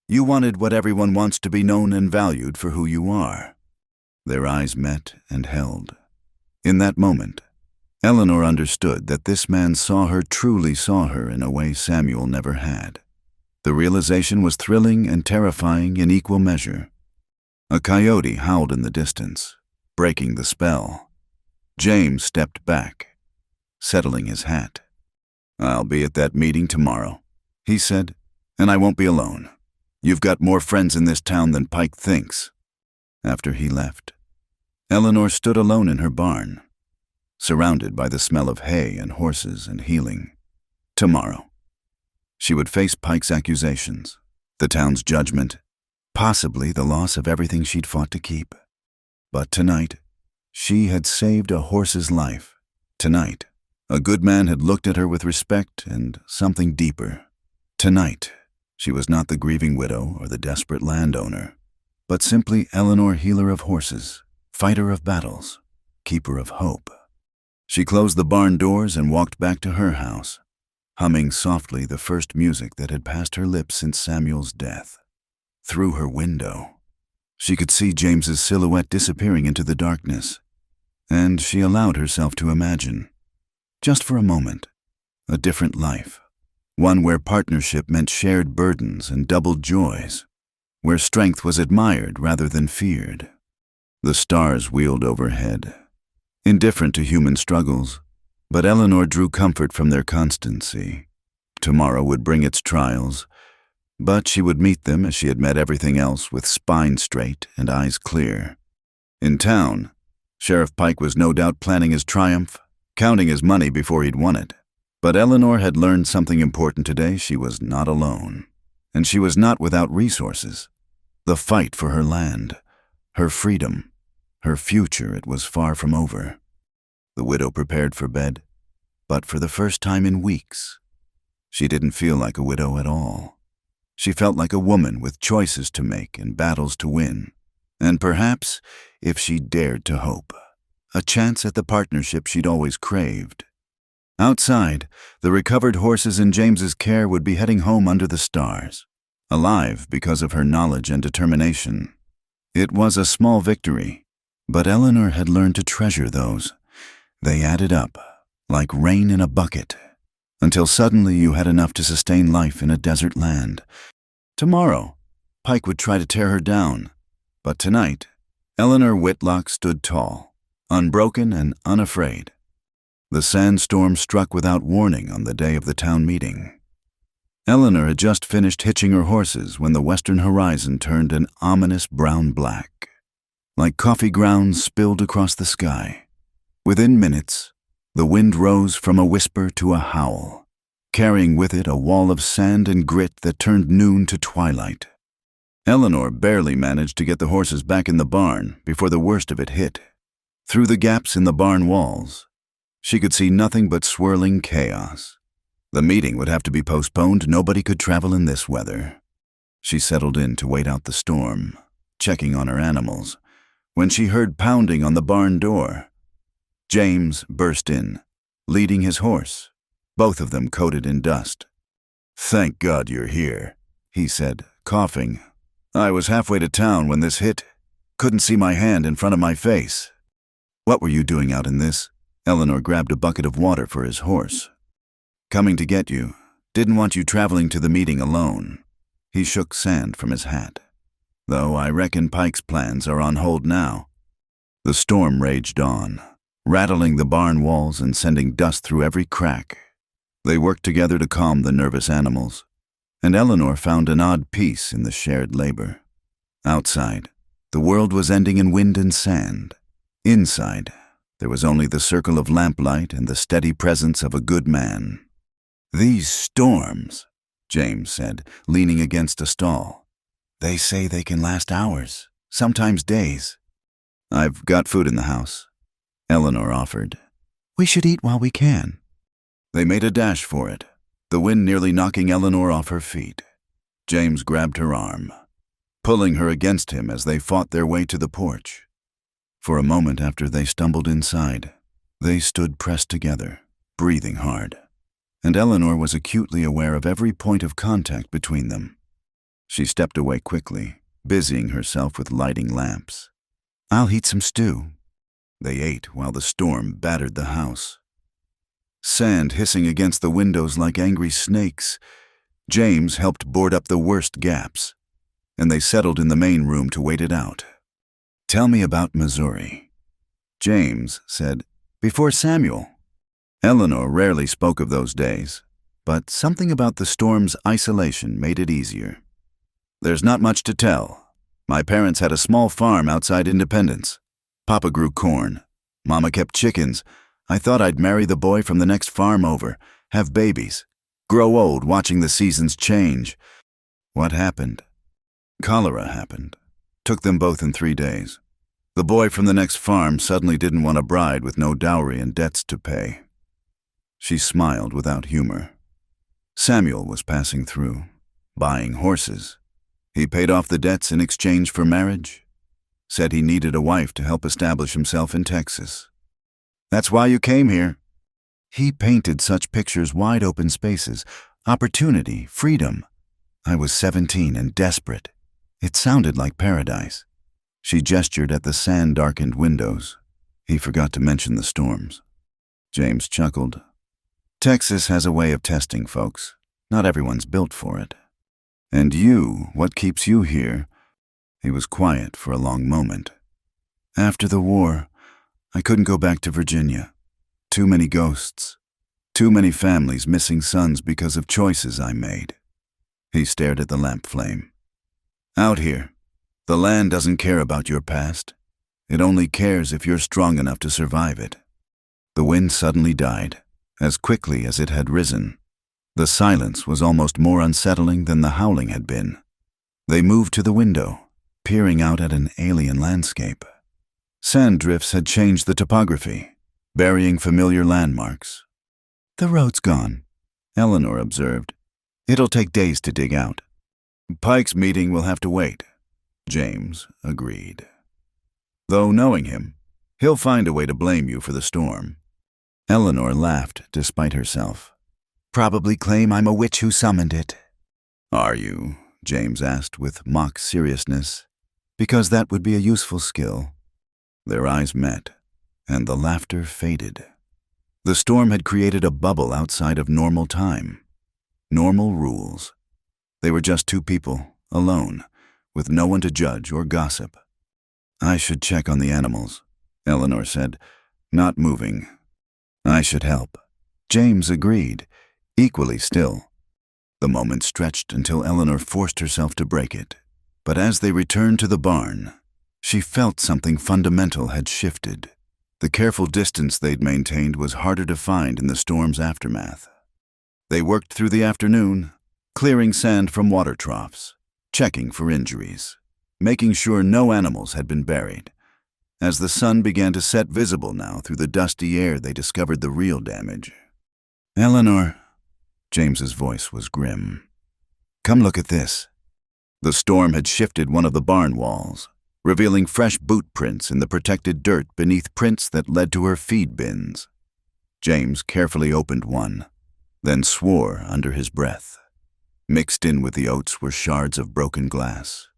You wanted what everyone wants, to be known and valued for who you are. Their eyes met and held. In that moment, Eleanor understood that this man truly saw her in a way Samuel never had. The realization was thrilling and terrifying in equal measure. A coyote howled in the distance, breaking the spell. James stepped back, settling his hat. I'll be at that meeting tomorrow, he said, and I won't be alone. You've got more friends in this town than Pike thinks. After he left, Eleanor stood alone in her barn, surrounded by the smell of hay and horses and healing. Tomorrow, she would face Pike's accusations, the town's judgment, possibly the loss of everything she'd fought to keep. But tonight, she had saved a horse's life. Tonight, a good man had looked at her with respect and something deeper. Tonight, she was not the grieving widow or the desperate landowner, but simply Eleanor, healer of horses, fighter of battles, keeper of hope. She closed the barn doors and walked back to her house, humming softly the first music that had passed her lips since Samuel's death. Through her window, she could see James's silhouette disappearing into the darkness, and she allowed herself to imagine, just for a moment, a different life. One where partnership meant shared burdens and doubled joys, where strength was admired rather than feared. The stars wheeled overhead, indifferent to human struggles, but Eleanor drew comfort from their constancy. Tomorrow would bring its trials, but she would meet them as she had met everything else, with spine straight and eyes clear. In town, Sheriff Pike was no doubt planning his triumph, counting his money before he'd won it. But Eleanor had learned something important today. She was not alone, and she was not without resources. The fight for her land, her freedom, her future, it was far from over. The widow prepared for bed, but for the first time in weeks, she didn't feel like a widow at all. She felt like a woman with choices to make and battles to win, and perhaps, if she dared to hope, a chance at the partnership she'd always craved. Outside, the recovered horses in James's care would be heading home under the stars, alive because of her knowledge and determination. It was a small victory, but Eleanor had learned to treasure those. They added up, like rain in a bucket, until suddenly you had enough to sustain life in a desert land. Tomorrow, Pike would try to tear her down, but tonight, Eleanor Whitlock stood tall, unbroken and unafraid. The sandstorm struck without warning on the day of the town meeting. Eleanor had just finished hitching her horses when the western horizon turned an ominous brown-black, like coffee grounds spilled across the sky. Within minutes, the wind rose from a whisper to a howl, carrying with it a wall of sand and grit that turned noon to twilight. Eleanor barely managed to get the horses back in the barn before the worst of it hit. Through the gaps in the barn walls, she could see nothing but swirling chaos. The meeting would have to be postponed. Nobody could travel in this weather. She settled in to wait out the storm, checking on her animals, when she heard pounding on the barn door. James burst in, leading his horse, both of them coated in dust. "Thank God you're here," he said, coughing. "I was halfway to town when this hit. Couldn't see my hand in front of my face." "What were you doing out in this?" Eleanor grabbed a bucket of water for his horse. "Coming to get you. Didn't want you traveling to the meeting alone." He shook sand from his hat. "Though I reckon Pike's plans are on hold now." The storm raged on, rattling the barn walls and sending dust through every crack. They worked together to calm the nervous animals, and Eleanor found an odd peace in the shared labor. Outside, the world was ending in wind and sand. Inside, there was only the circle of lamplight and the steady presence of a good man. "These storms," James said, leaning against a stall. "They say they can last hours, sometimes days." "I've got food in the house," Eleanor offered. "We should eat while we can." They made a dash for it, the wind nearly knocking Eleanor off her feet. James grabbed her arm, pulling her against him as they fought their way to the porch. For a moment after they stumbled inside, they stood pressed together, breathing hard, and Eleanor was acutely aware of every point of contact between them. She stepped away quickly, busying herself with lighting lamps. "I'll heat some stew." They ate while the storm battered the house. Sand hissing against the windows like angry snakes, James helped board up the worst gaps, and they settled in the main room to wait it out. "Tell me about Missouri." James said, "Before Samuel." Eleanor rarely spoke of those days, but something about the storm's isolation made it easier. "There's not much to tell. My parents had a small farm outside Independence. Papa grew corn. Mama kept chickens. I thought I'd marry the boy from the next farm over, have babies, grow old watching the seasons change. What happened? Cholera happened. Took them both in 3 days. The boy from the next farm suddenly didn't want a bride with no dowry and debts to pay." She smiled without humor. "Samuel was passing through, buying horses. He paid off the debts in exchange for marriage. Said he needed a wife to help establish himself in Texas. That's why you came here." He painted such pictures, wide open spaces, opportunity, freedom. I was 17 and desperate. It sounded like paradise. She gestured at the sand-darkened windows. He forgot to mention the storms. James chuckled. "Texas has a way of testing folks. Not everyone's built for it. And you, what keeps you here?" He was quiet for a long moment. "After the war, I couldn't go back to Virginia. Too many ghosts. Too many families missing sons because of choices I made. He stared at the lamp flame. Out here, the land doesn't care about your past. It only cares if you're strong enough to survive it. The wind suddenly died, as quickly as it had risen. The silence was almost more unsettling than the howling had been. They moved to the window, peering out at an alien landscape. Sand drifts had changed the topography, burying familiar landmarks. "The road's gone," Eleanor observed. "It'll take days to dig out." "Pike's meeting will have to wait," James agreed. "Though knowing him, he'll find a way to blame you for the storm." Eleanor laughed despite herself. "Probably claim I'm a witch who summoned it." "Are you?" James asked with mock seriousness. "Because that would be a useful skill." Their eyes met, and the laughter faded. The storm had created a bubble outside of normal time, normal rules. They were just two people, alone, with no one to judge or gossip. "I should check on the animals," Eleanor said, not moving. "I should help." James agreed, equally still. The moment stretched until Eleanor forced herself to break it. But as they returned to the barn, she felt something fundamental had shifted. The careful distance they'd maintained was harder to find in the storm's aftermath. They worked through the afternoon, clearing sand from water troughs, checking for injuries, making sure no animals had been buried. As the sun began to set visible now through the dusty air, they discovered the real damage. "Eleanor," James's voice was grim. "Come look at this." The storm had shifted one of the barn walls, revealing fresh boot prints in the protected dirt beneath prints that led to her feed bins. James carefully opened one, then swore under his breath. Mixed in with the oats were shards of broken glass.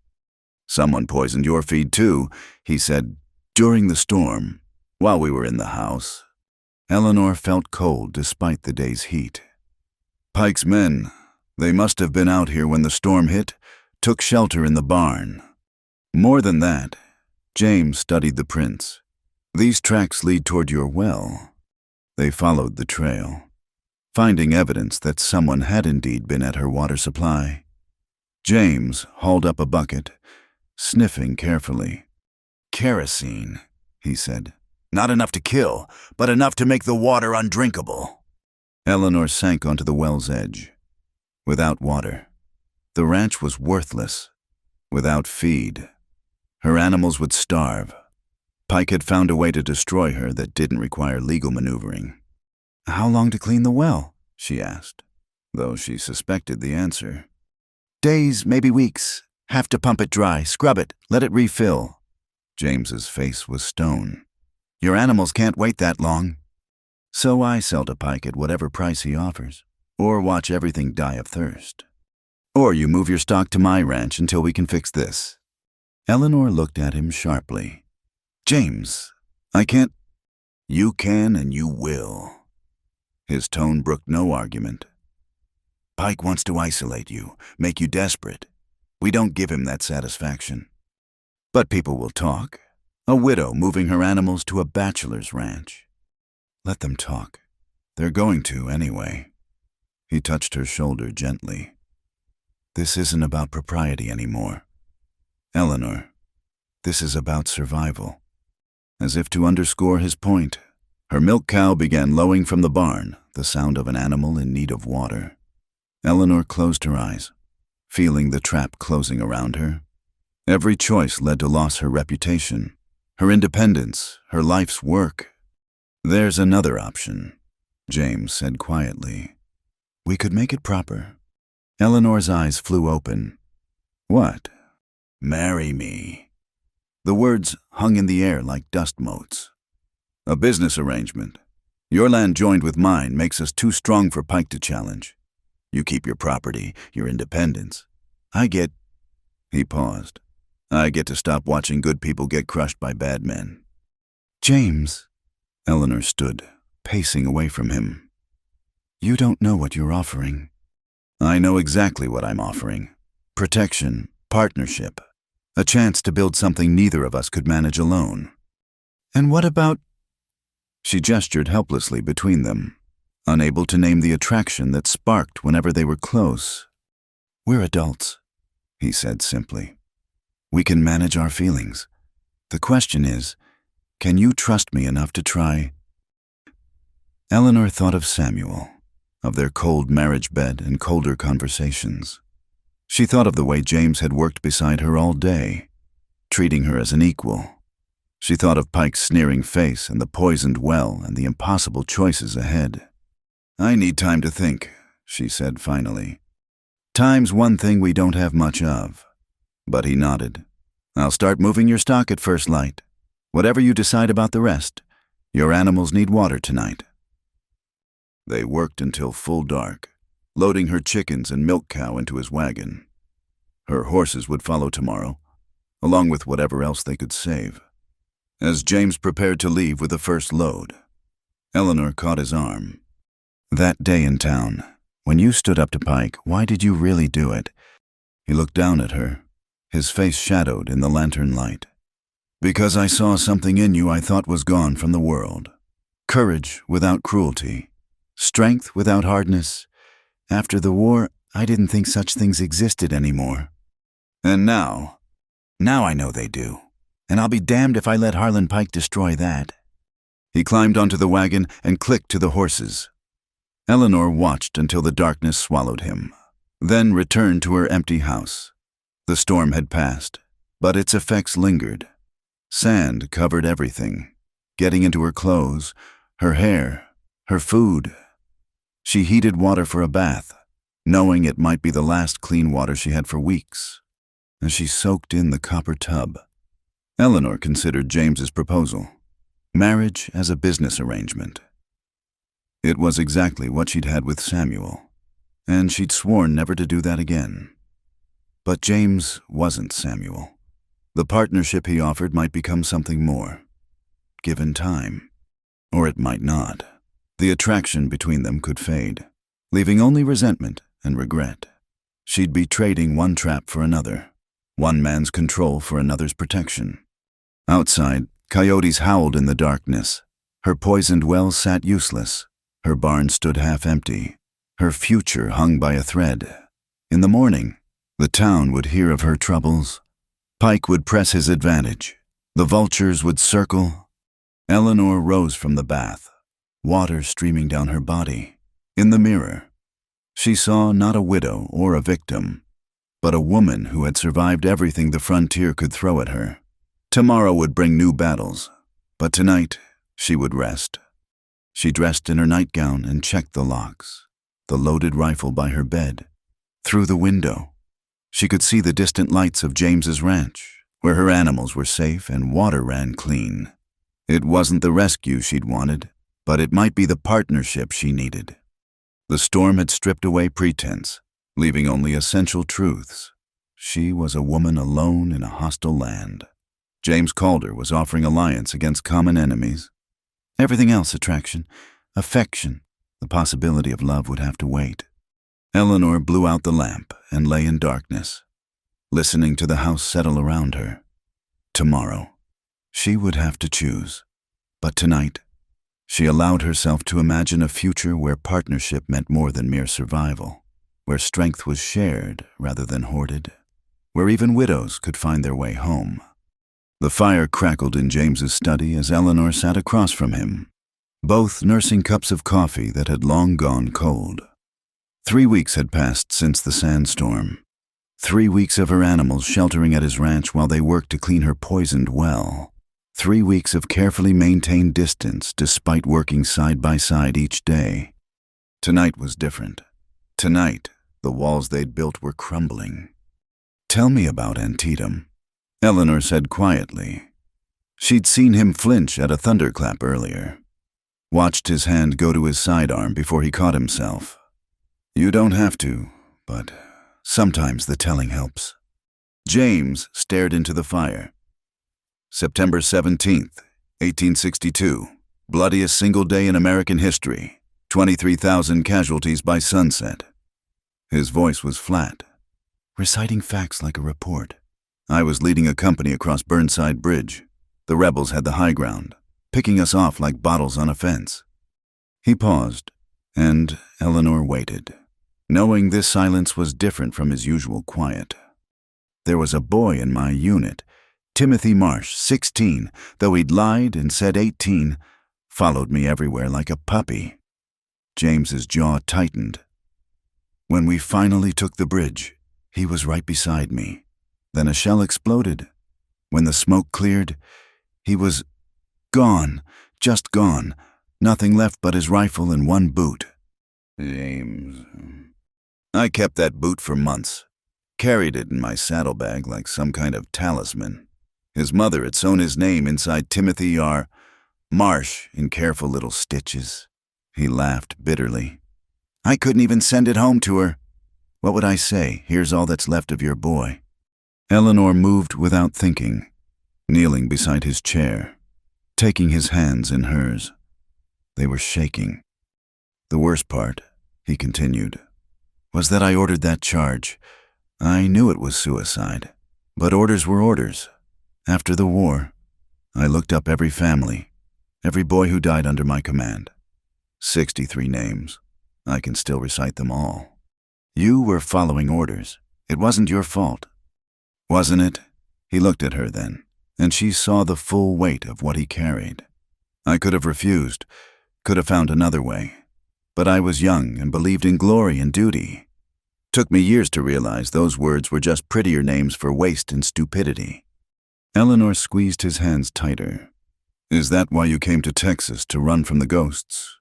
"Someone poisoned your feed too," he said, "during the storm, while we were in the house." Eleanor felt cold despite the day's heat. "Pike's men, they must have been out here when the storm hit, took shelter in the barn." "More than that," James studied the prints. "These tracks lead toward your well." They followed the trail, finding evidence that someone had indeed been at her water supply. James hauled up a bucket, sniffing carefully. "Kerosene," he said. "Not enough to kill, but enough to make the water undrinkable." Eleanor sank onto the well's edge. Without water, the ranch was worthless. Without feed, her animals would starve. Pike had found a way to destroy her that didn't require legal maneuvering. "How long to clean the well?" she asked, though she suspected the answer. "Days, maybe weeks. Have to pump it dry, scrub it, let it refill." James's face was stone. "Your animals can't wait that long." "So I sell to Pike at whatever price he offers, or watch everything die of thirst. Or you move your stock to my ranch until we can fix this." Eleanor looked at him sharply. "James, I can't." "You can and you will." His tone brooked no argument. "Pike wants to isolate you, make you desperate. We don't give him that satisfaction. But people will talk. A widow moving her animals to a bachelor's ranch. Let them talk. They're going to anyway." He touched her shoulder gently. "This isn't about propriety anymore. Eleanor, this is about survival." As if to underscore his point, her milk cow began lowing from the barn, the sound of an animal in need of water. Eleanor closed her eyes, feeling the trap closing around her. Every choice led to loss her reputation, her independence, her life's work. "There's another option," James said quietly. "We could make it proper." Eleanor's eyes flew open. "What?" "Marry me." The words hung in the air like dust motes. "A business arrangement. Your land joined with mine makes us too strong for Pike to challenge. You keep your property, your independence. I get—" He paused. "I get to stop watching good people get crushed by bad men." "James," Eleanor stood, pacing away from him. "You don't know what you're offering." "I know exactly what I'm offering. Protection, partnership, a chance to build something neither of us could manage alone." "And what about—" She gestured helplessly between them. unable to name the attraction that sparked whenever they were close. "We're adults," he said simply. "We can manage our feelings. The question is, can you trust me enough to try?" Eleanor thought of Samuel, of their cold marriage bed and colder conversations. She thought of the way James had worked beside her all day, treating her as an equal. She thought of Pike's sneering face and the poisoned well and the impossible choices ahead. "I need time to think," she said finally. "Time's one thing we don't have much of." But he nodded. "I'll start moving your stock at first light. Whatever you decide about the rest, your animals need water tonight." They worked until full dark, loading her chickens and milk cow into his wagon. Her horses would follow tomorrow, along with whatever else they could save. As James prepared to leave with the first load, Eleanor caught his arm. "That day in town, when you stood up to Pike, why did you really do it?" He looked down at her, his face shadowed in the lantern light. "Because I saw something in you I thought was gone from the world. Courage without cruelty. Strength without hardness. After the war, I didn't think such things existed anymore. And now I know they do. And I'll be damned if I let Harlan Pike destroy that." He climbed onto the wagon and clicked to the horses. Eleanor watched until the darkness swallowed him, then returned to her empty house. The storm had passed, but its effects lingered. Sand covered everything, getting into her clothes, her hair, her food. She heated water for a bath, knowing it might be the last clean water she had for weeks, as she soaked in the copper tub. Eleanor considered James's proposal, marriage as a business arrangement. It was exactly what she'd had with Samuel, and she'd sworn never to do that again. But James wasn't Samuel. The partnership he offered might become something more, given time. Or it might not. The attraction between them could fade, leaving only resentment and regret. She'd be trading one trap for another, one man's control for another's protection. Outside, coyotes howled in the darkness. Her poisoned well sat useless. Her barn stood half empty. Her future hung by a thread. In the morning, the town would hear of her troubles. Pike would press his advantage. The vultures would circle. Eleanor rose from the bath, water streaming down her body. In the mirror, she saw not a widow or a victim, but a woman who had survived everything the frontier could throw at her. Tomorrow would bring new battles, but tonight she would rest. She dressed in her nightgown and checked the locks, the loaded rifle by her bed. Through the window, she could see the distant lights of James's ranch, where her animals were safe and water ran clean. It wasn't the rescue she'd wanted, but it might be the partnership she needed. The storm had stripped away pretense, leaving only essential truths. She was a woman alone in a hostile land. James Calder was offering alliance against common enemies. Everything else, attraction, affection, the possibility of love, would have to wait. Eleanor blew out the lamp and lay in darkness, listening to the house settle around her. Tomorrow, she would have to choose. But tonight, she allowed herself to imagine a future where partnership meant more than mere survival, where strength was shared rather than hoarded, where even widows could find their way home. The fire crackled in James's study as Eleanor sat across from him, both nursing cups of coffee that had long gone cold. 3 weeks had passed since the sandstorm. 3 weeks of her animals sheltering at his ranch while they worked to clean her poisoned well. 3 weeks of carefully maintained distance despite working side by side each day. Tonight was different. Tonight, the walls they'd built were crumbling. "Tell me about Antietam," Eleanor said quietly. She'd seen him flinch at a thunderclap earlier, watched his hand go to his sidearm before he caught himself. "You don't have to, but sometimes the telling helps." James stared into the fire. September 17th, 1862. Bloodiest single day in American history. 23,000 casualties by sunset. His voice was flat, reciting facts like a report. "I was leading a company across Burnside Bridge. The rebels had the high ground, picking us off like bottles on a fence." He paused, And Eleanor waited, knowing this silence was different from his usual quiet. There was a boy in my unit, Timothy Marsh, 16, though he'd lied and said 18, followed me everywhere like a puppy. James's jaw tightened. When we finally took the bridge, he was right beside me. Then a shell exploded. When the smoke cleared, he was gone, just gone, nothing left but his rifle and one boot. James. I kept that boot for months, carried it in my saddlebag like some kind of talisman. His mother had sewn his name inside Timothy R. Marsh in careful little stitches. He laughed bitterly. I couldn't even send it home to her. What would I say? Here's all that's left of your boy. Eleanor moved without thinking, kneeling beside his chair, taking his hands in hers. They were shaking. The worst part, he continued, was that I ordered that charge. I knew it was suicide, but orders were orders. After the war, I looked up every family, every boy who died under my command. 63 names. I can still recite them all. You were following orders. It wasn't your fault. Wasn't it? He looked at her then, and she saw the full weight of what he carried. I could have refused, could have found another way. But I was young and believed in glory and duty. Took me years to realize those words were just prettier names for waste and stupidity. Eleanor squeezed his hands tighter. Is that why you came to Texas, to run from the ghosts?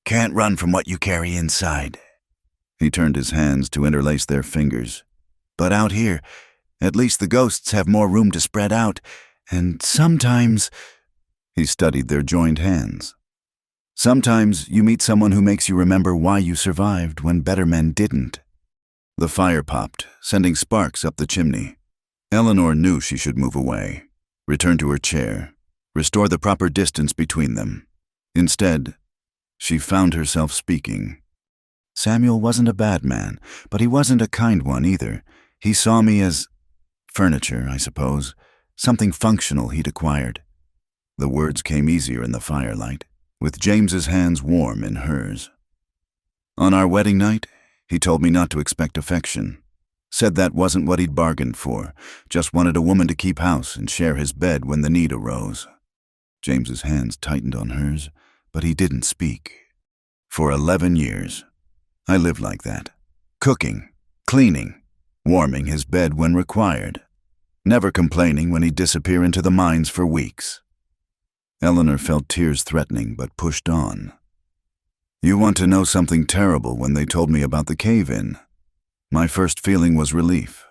Can't run from what you carry inside. He turned his hands to interlace their fingers. But out here, at least the ghosts have more room to spread out, and sometimes... He studied their joined hands. Sometimes you meet someone who makes you remember why you survived when better men didn't. The fire popped, sending sparks up the chimney. Eleanor knew she should move away, return to her chair, restore the proper distance between them. Instead, she found herself speaking. Samuel wasn't a bad man, but he wasn't a kind one either. He saw me as furniture, I suppose, something functional he'd acquired. The words came easier in the firelight, with James's hands warm in hers. On our wedding night, he told me not to expect affection. Said that wasn't what he'd bargained for, just wanted a woman to keep house and share his bed when the need arose. James's hands tightened on hers, but he didn't speak. For 11 years, I lived like that, cooking, cleaning, warming his bed when required, never complaining when he'd disappear into the mines for weeks. Eleanor felt tears threatening, but pushed on. You want to know something terrible when they told me about the cave-in. My first feeling was relief,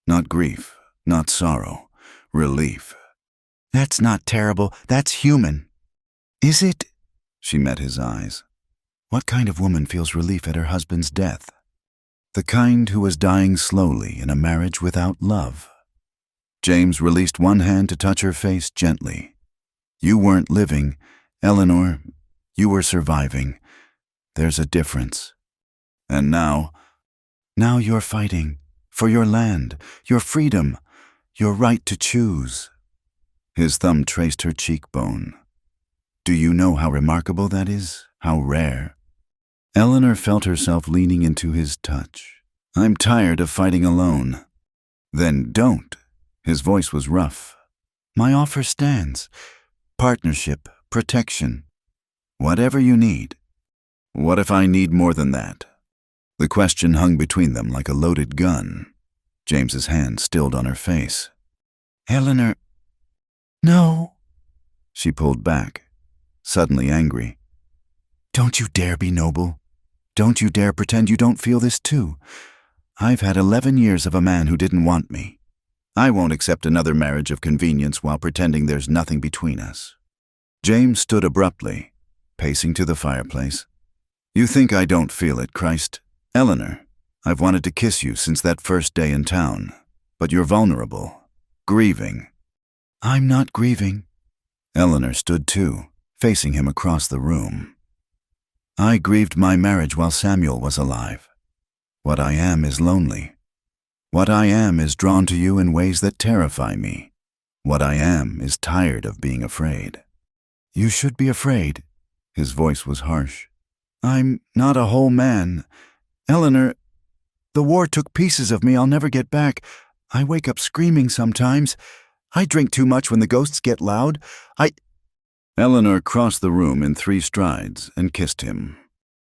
not grief, not sorrow, relief. That's not terrible, that's human. Is it? She met his eyes. What kind of woman feels relief at her husband's death? The kind who was dying slowly in a marriage without love. James released one hand to touch her face gently. You weren't living, Eleanor. You were surviving. There's a difference. And now you're fighting for your land, your freedom, your right to choose. His thumb traced her cheekbone. Do you know how remarkable that is? How rare? Eleanor felt herself leaning into his touch. I'm tired of fighting alone. Then don't. His voice was rough. My offer stands. Partnership, protection. Whatever you need. What if I need more than that? The question hung between them like a loaded gun. James's hand stilled on her face. Eleanor. No. She pulled back, suddenly angry. Don't you dare be noble. Don't you dare pretend you don't feel this too. I've had 11 years of a man who didn't want me. I won't accept another marriage of convenience while pretending there's nothing between us. James stood abruptly, pacing to the fireplace. You think I don't feel it, Christ? Eleanor, I've wanted to kiss you since that first day in town, but you're vulnerable, grieving. I'm not grieving. Eleanor stood too, facing him across the room. I grieved my marriage while Samuel was alive. What I am is lonely. What I am is drawn to you in ways that terrify me. What I am is tired of being afraid. You should be afraid. His voice was harsh. I'm not a whole man. Eleanor, the war took pieces of me I'll never get back. I wake up screaming sometimes. I drink too much when the ghosts get loud. Eleanor crossed the room in 3 strides and kissed him.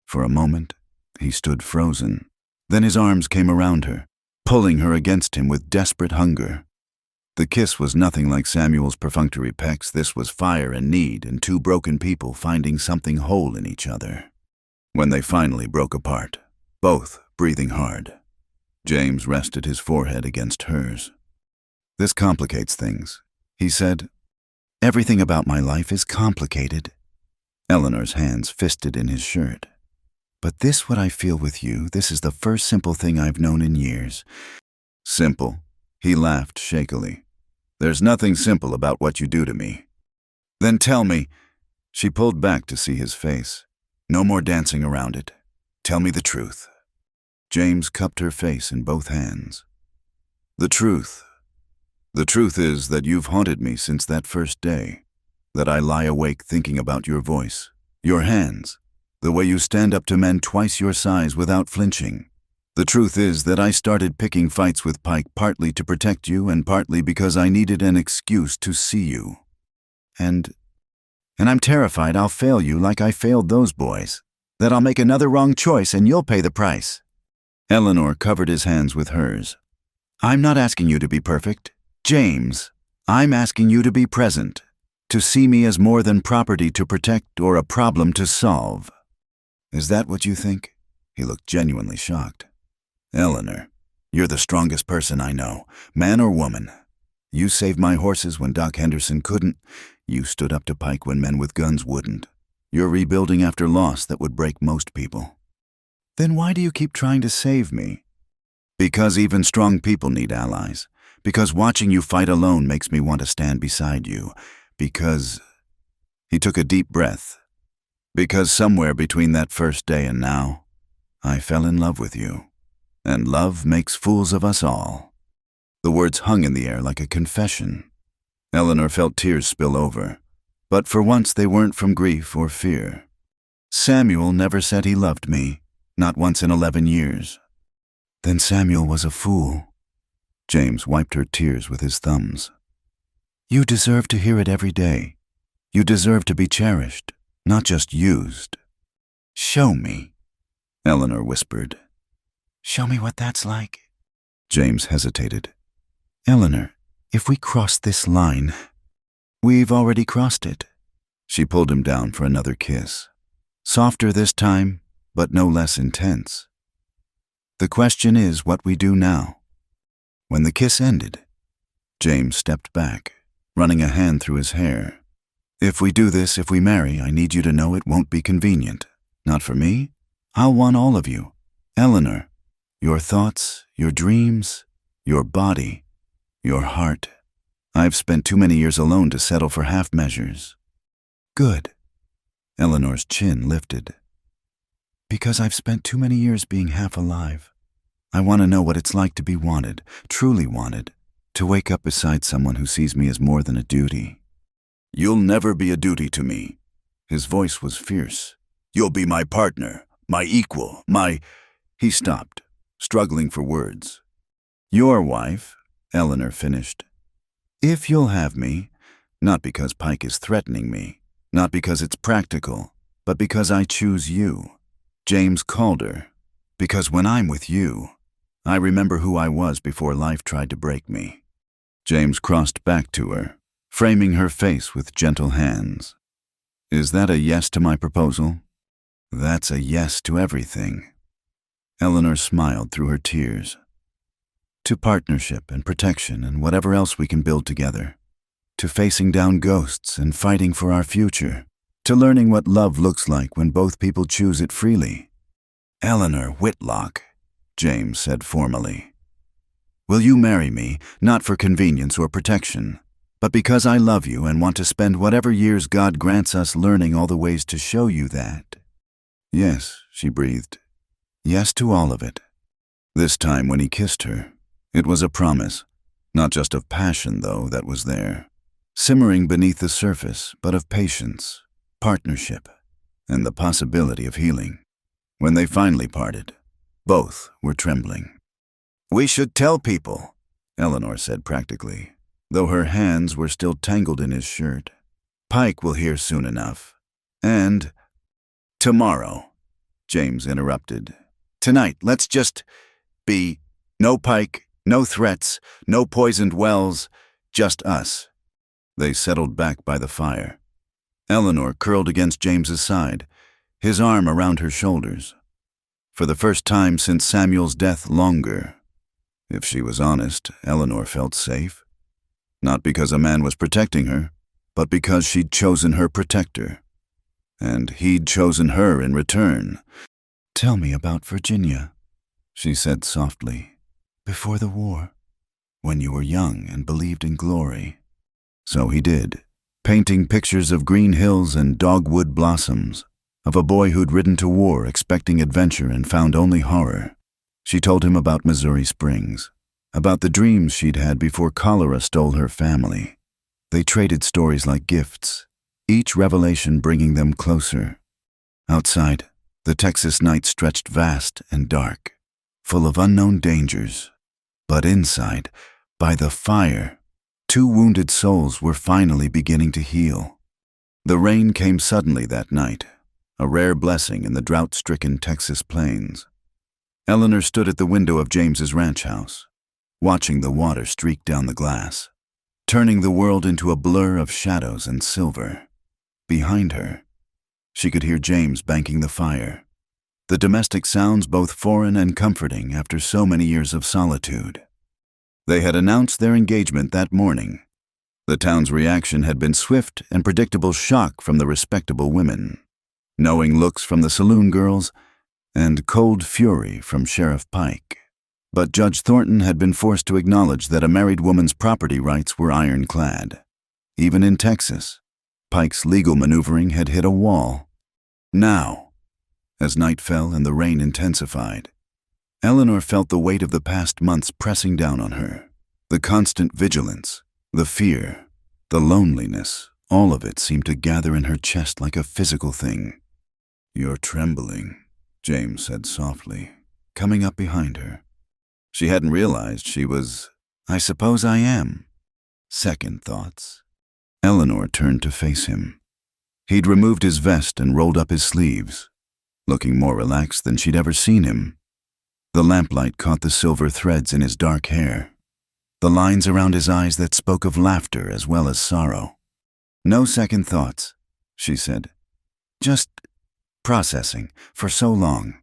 For a moment, he stood frozen. Then his arms came around her, pulling her against him with desperate hunger. The kiss was nothing like Samuel's perfunctory pecks. This was fire and need and 2 broken people finding something whole in each other. When they finally broke apart, both breathing hard, James rested his forehead against hers. "This complicates things," he said. "Everything about my life is complicated." Eleanor's hands fisted in his shirt. "But this what I feel with you, this is the first simple thing I've known in years." "Simple?" He laughed shakily. "There's nothing simple about what you do to me." "Then tell me." She pulled back to see his face. "No more dancing around it. Tell me the truth." James cupped her face in both hands. "The truth. The truth is that you've haunted me since that first day, that I lie awake thinking about your voice, your hands, the way you stand up to men twice your size without flinching. The truth is that I started picking fights with Pike partly to protect you and partly because I needed an excuse to see you. And I'm terrified I'll fail you like I failed those boys, that I'll make another wrong choice and you'll pay the price." Eleanor covered his hands with hers. "I'm not asking you to be perfect, James. I'm asking you to be present, to see me as more than property to protect or a problem to solve." "Is that what you think?" He looked genuinely shocked. "Eleanor, you're the strongest person I know, man or woman. You saved my horses when Doc Henderson couldn't. You stood up to Pike when men with guns wouldn't. You're rebuilding after loss that would break most people." "Then why do you keep trying to save me?" "Because even strong people need allies. Because watching you fight alone makes me want to stand beside you. Because—" He took a deep breath. "Because somewhere between that first day and now, I fell in love with you. And love makes fools of us all." The words hung in the air like a confession. Eleanor felt tears spill over, but for once they weren't from grief or fear. "Samuel never said he loved me, not once in 11 years. "Then Samuel was a fool." James wiped her tears with his thumbs. "You deserve to hear it every day. You deserve to be cherished, not just used." "Show me," Eleanor whispered. "Show me what that's like." James hesitated. "Eleanor, if we cross this line—" "We've already crossed it." She pulled him down for another kiss. Softer this time, but no less intense. "The question is what we do now." When the kiss ended, James stepped back, running a hand through his hair. "If we do this, if we marry, I need you to know it won't be convenient. Not for me. I'll want all of you. Eleanor, your thoughts, your dreams, your body, your heart. I've spent too many years alone to settle for half measures." "Good." Eleanor's chin lifted. "Because I've spent too many years being half alive. I want to know what it's like to be wanted, truly wanted, to wake up beside someone who sees me as more than a duty." "You'll never be a duty to me." His voice was fierce. "You'll be my partner, my equal, my—" He stopped, struggling for words. "Your wife," Eleanor finished. "If you'll have me, not because Pike is threatening me, not because it's practical, but because I choose you, James Calder, because when I'm with you, I remember who I was before life tried to break me." James crossed back to her, framing her face with gentle hands. "Is that a yes to my proposal?" "That's a yes to everything." Eleanor smiled through her tears. "To partnership and protection and whatever else we can build together. To facing down ghosts and fighting for our future. To learning what love looks like when both people choose it freely." "Eleanor Whitlock," James said formally. "Will you marry me, not for convenience or protection, but because I love you and want to spend whatever years God grants us learning all the ways to show you that?" "Yes," she breathed. "Yes to all of it." This time when he kissed her, it was a promise, not just of passion, though, that was there, simmering beneath the surface, but of patience, partnership, and the possibility of healing. When they finally parted, both were trembling. "We should tell people," Eleanor said practically, though her hands were still tangled in his shirt. "Pike will hear soon enough. And tomorrow," James interrupted. "Tonight, let's just be no Pike, no threats, no poisoned wells, just us." They settled back by the fire. Eleanor curled against James's side, his arm around her shoulders. For the first time since Samuel's death, longer. If she was honest, Eleanor felt safe. Not because a man was protecting her, but because she'd chosen her protector. And he'd chosen her in return. "Tell me about Virginia," she said softly. "Before the war, when you were young and believed in glory." So he did, painting pictures of green hills and dogwood blossoms, of a boy who'd ridden to war expecting adventure and found only horror. She told him about Missouri Springs, about the dreams she'd had before cholera stole her family. They traded stories like gifts, each revelation bringing them closer. Outside, the Texas night stretched vast and dark, full of unknown dangers. But inside, by the fire, two wounded souls were finally beginning to heal. The rain came suddenly that night, a rare blessing in the drought-stricken Texas plains. Eleanor stood at the window of James's ranch house, watching the water streak down the glass, turning the world into a blur of shadows and silver. Behind her, she could hear James banking the fire, the domestic sounds both foreign and comforting after so many years of solitude. They had announced their engagement that morning. The town's reaction had been swift and predictable shock from the respectable women, knowing looks from the saloon girls, and cold fury from Sheriff Pike. But Judge Thornton had been forced to acknowledge that a married woman's property rights were ironclad. Even in Texas, Pike's legal maneuvering had hit a wall. Now, as night fell and the rain intensified, Eleanor felt the weight of the past months pressing down on her. The constant vigilance, the fear, the loneliness, all of it seemed to gather in her chest like a physical thing. "You're trembling," James said softly, coming up behind her. She hadn't realized she was, "I suppose I am." Second thoughts. Eleanor turned to face him. He'd removed his vest and rolled up his sleeves, looking more relaxed than she'd ever seen him. The lamplight caught the silver threads in his dark hair, the lines around his eyes that spoke of laughter as well as sorrow. "No second thoughts," she said. "Just processing for so long.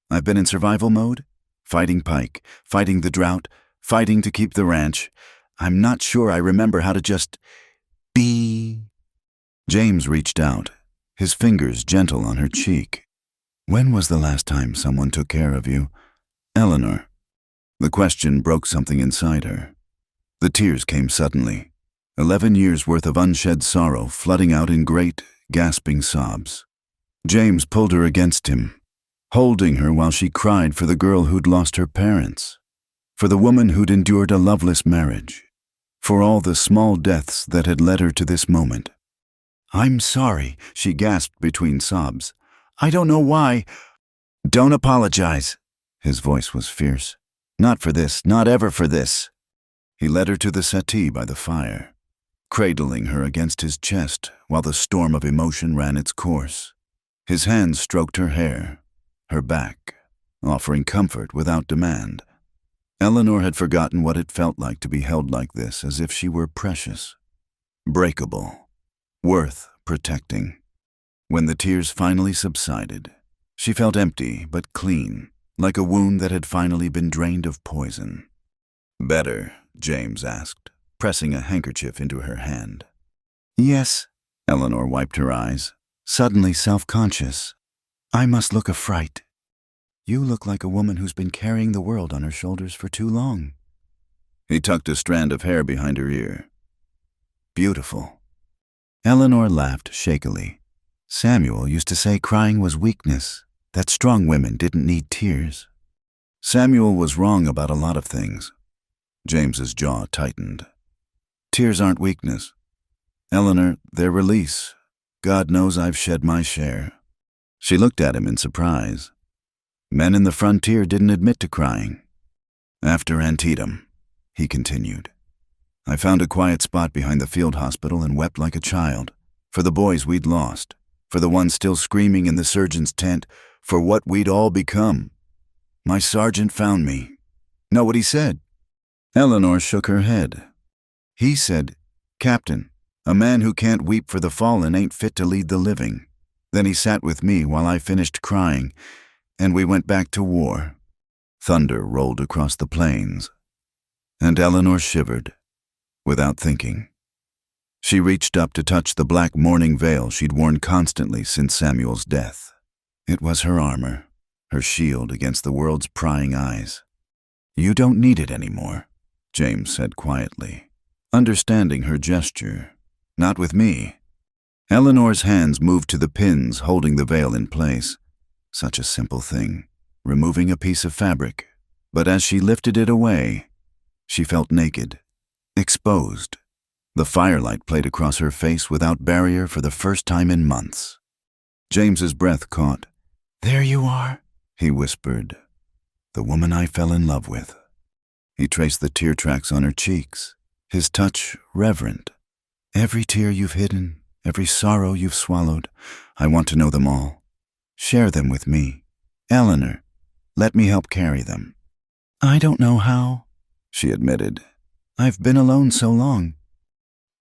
I've been in survival mode, fighting Pike, fighting the drought, fighting to keep the ranch. I'm not sure I remember how to just be." James reached out, his fingers gentle on her cheek. "When was the last time someone took care of you, Eleanor?" The question broke something inside her. The tears came suddenly, 11 years' worth of unshed sorrow flooding out in great, gasping sobs. James pulled her against him, holding her while she cried for the girl who'd lost her parents, for the woman who'd endured a loveless marriage, for all the small deaths that had led her to this moment. "I'm sorry," she gasped between sobs. "I don't know why." "Don't apologize." His voice was fierce. "Not for this, not ever for this." He led her to the settee by the fire, cradling her against his chest while the storm of emotion ran its course. His hands stroked her hair, her back, offering comfort without demand. Eleanor had forgotten what it felt like to be held like this, as if she were precious, breakable, worth protecting. When the tears finally subsided, she felt empty but clean, like a wound that had finally been drained of poison. "Better?" James asked, pressing a handkerchief into her hand. "Yes." Eleanor wiped her eyes, suddenly self-conscious. "I must look a fright. You look like a woman who's been carrying the world on her shoulders for too long." He tucked a strand of hair behind her ear. "Beautiful." Eleanor laughed shakily. "Samuel used to say crying was weakness, that strong women didn't need tears." Samuel was wrong about a lot of things. James's jaw tightened. "Tears aren't weakness. Eleanor, they're release. God knows I've shed my share. She looked at him in surprise. Men in the frontier didn't admit to crying. After Antietam, he continued, I found a quiet spot behind the field hospital and wept like a child, for the boys we'd lost, for the ones still screaming in the surgeon's tent, for what we'd all become. My sergeant found me. Know what he said? Eleanor shook her head. He said, Captain, a man who can't weep for the fallen ain't fit to lead the living. Then he sat with me while I finished crying, and we went back to war. Thunder rolled across the plains, and Eleanor shivered, without thinking. She reached up to touch the black mourning veil she'd worn constantly since Samuel's death. It was her armor, her shield against the world's prying eyes. You don't need it anymore, James said quietly, understanding her gesture. Not with me. Eleanor's hands moved to the pins holding the veil in place. Such a simple thing, removing a piece of fabric. But as she lifted it away, she felt naked, exposed. The firelight played across her face without barrier for the first time in months. James's breath caught. There you are, he whispered. The woman I fell in love with. He traced the tear tracks on her cheeks, his touch reverent. Every tear you've hidden, every sorrow you've swallowed, I want to know them all. Share them with me. Eleanor, let me help carry them. I don't know how, she admitted. I've been alone so long.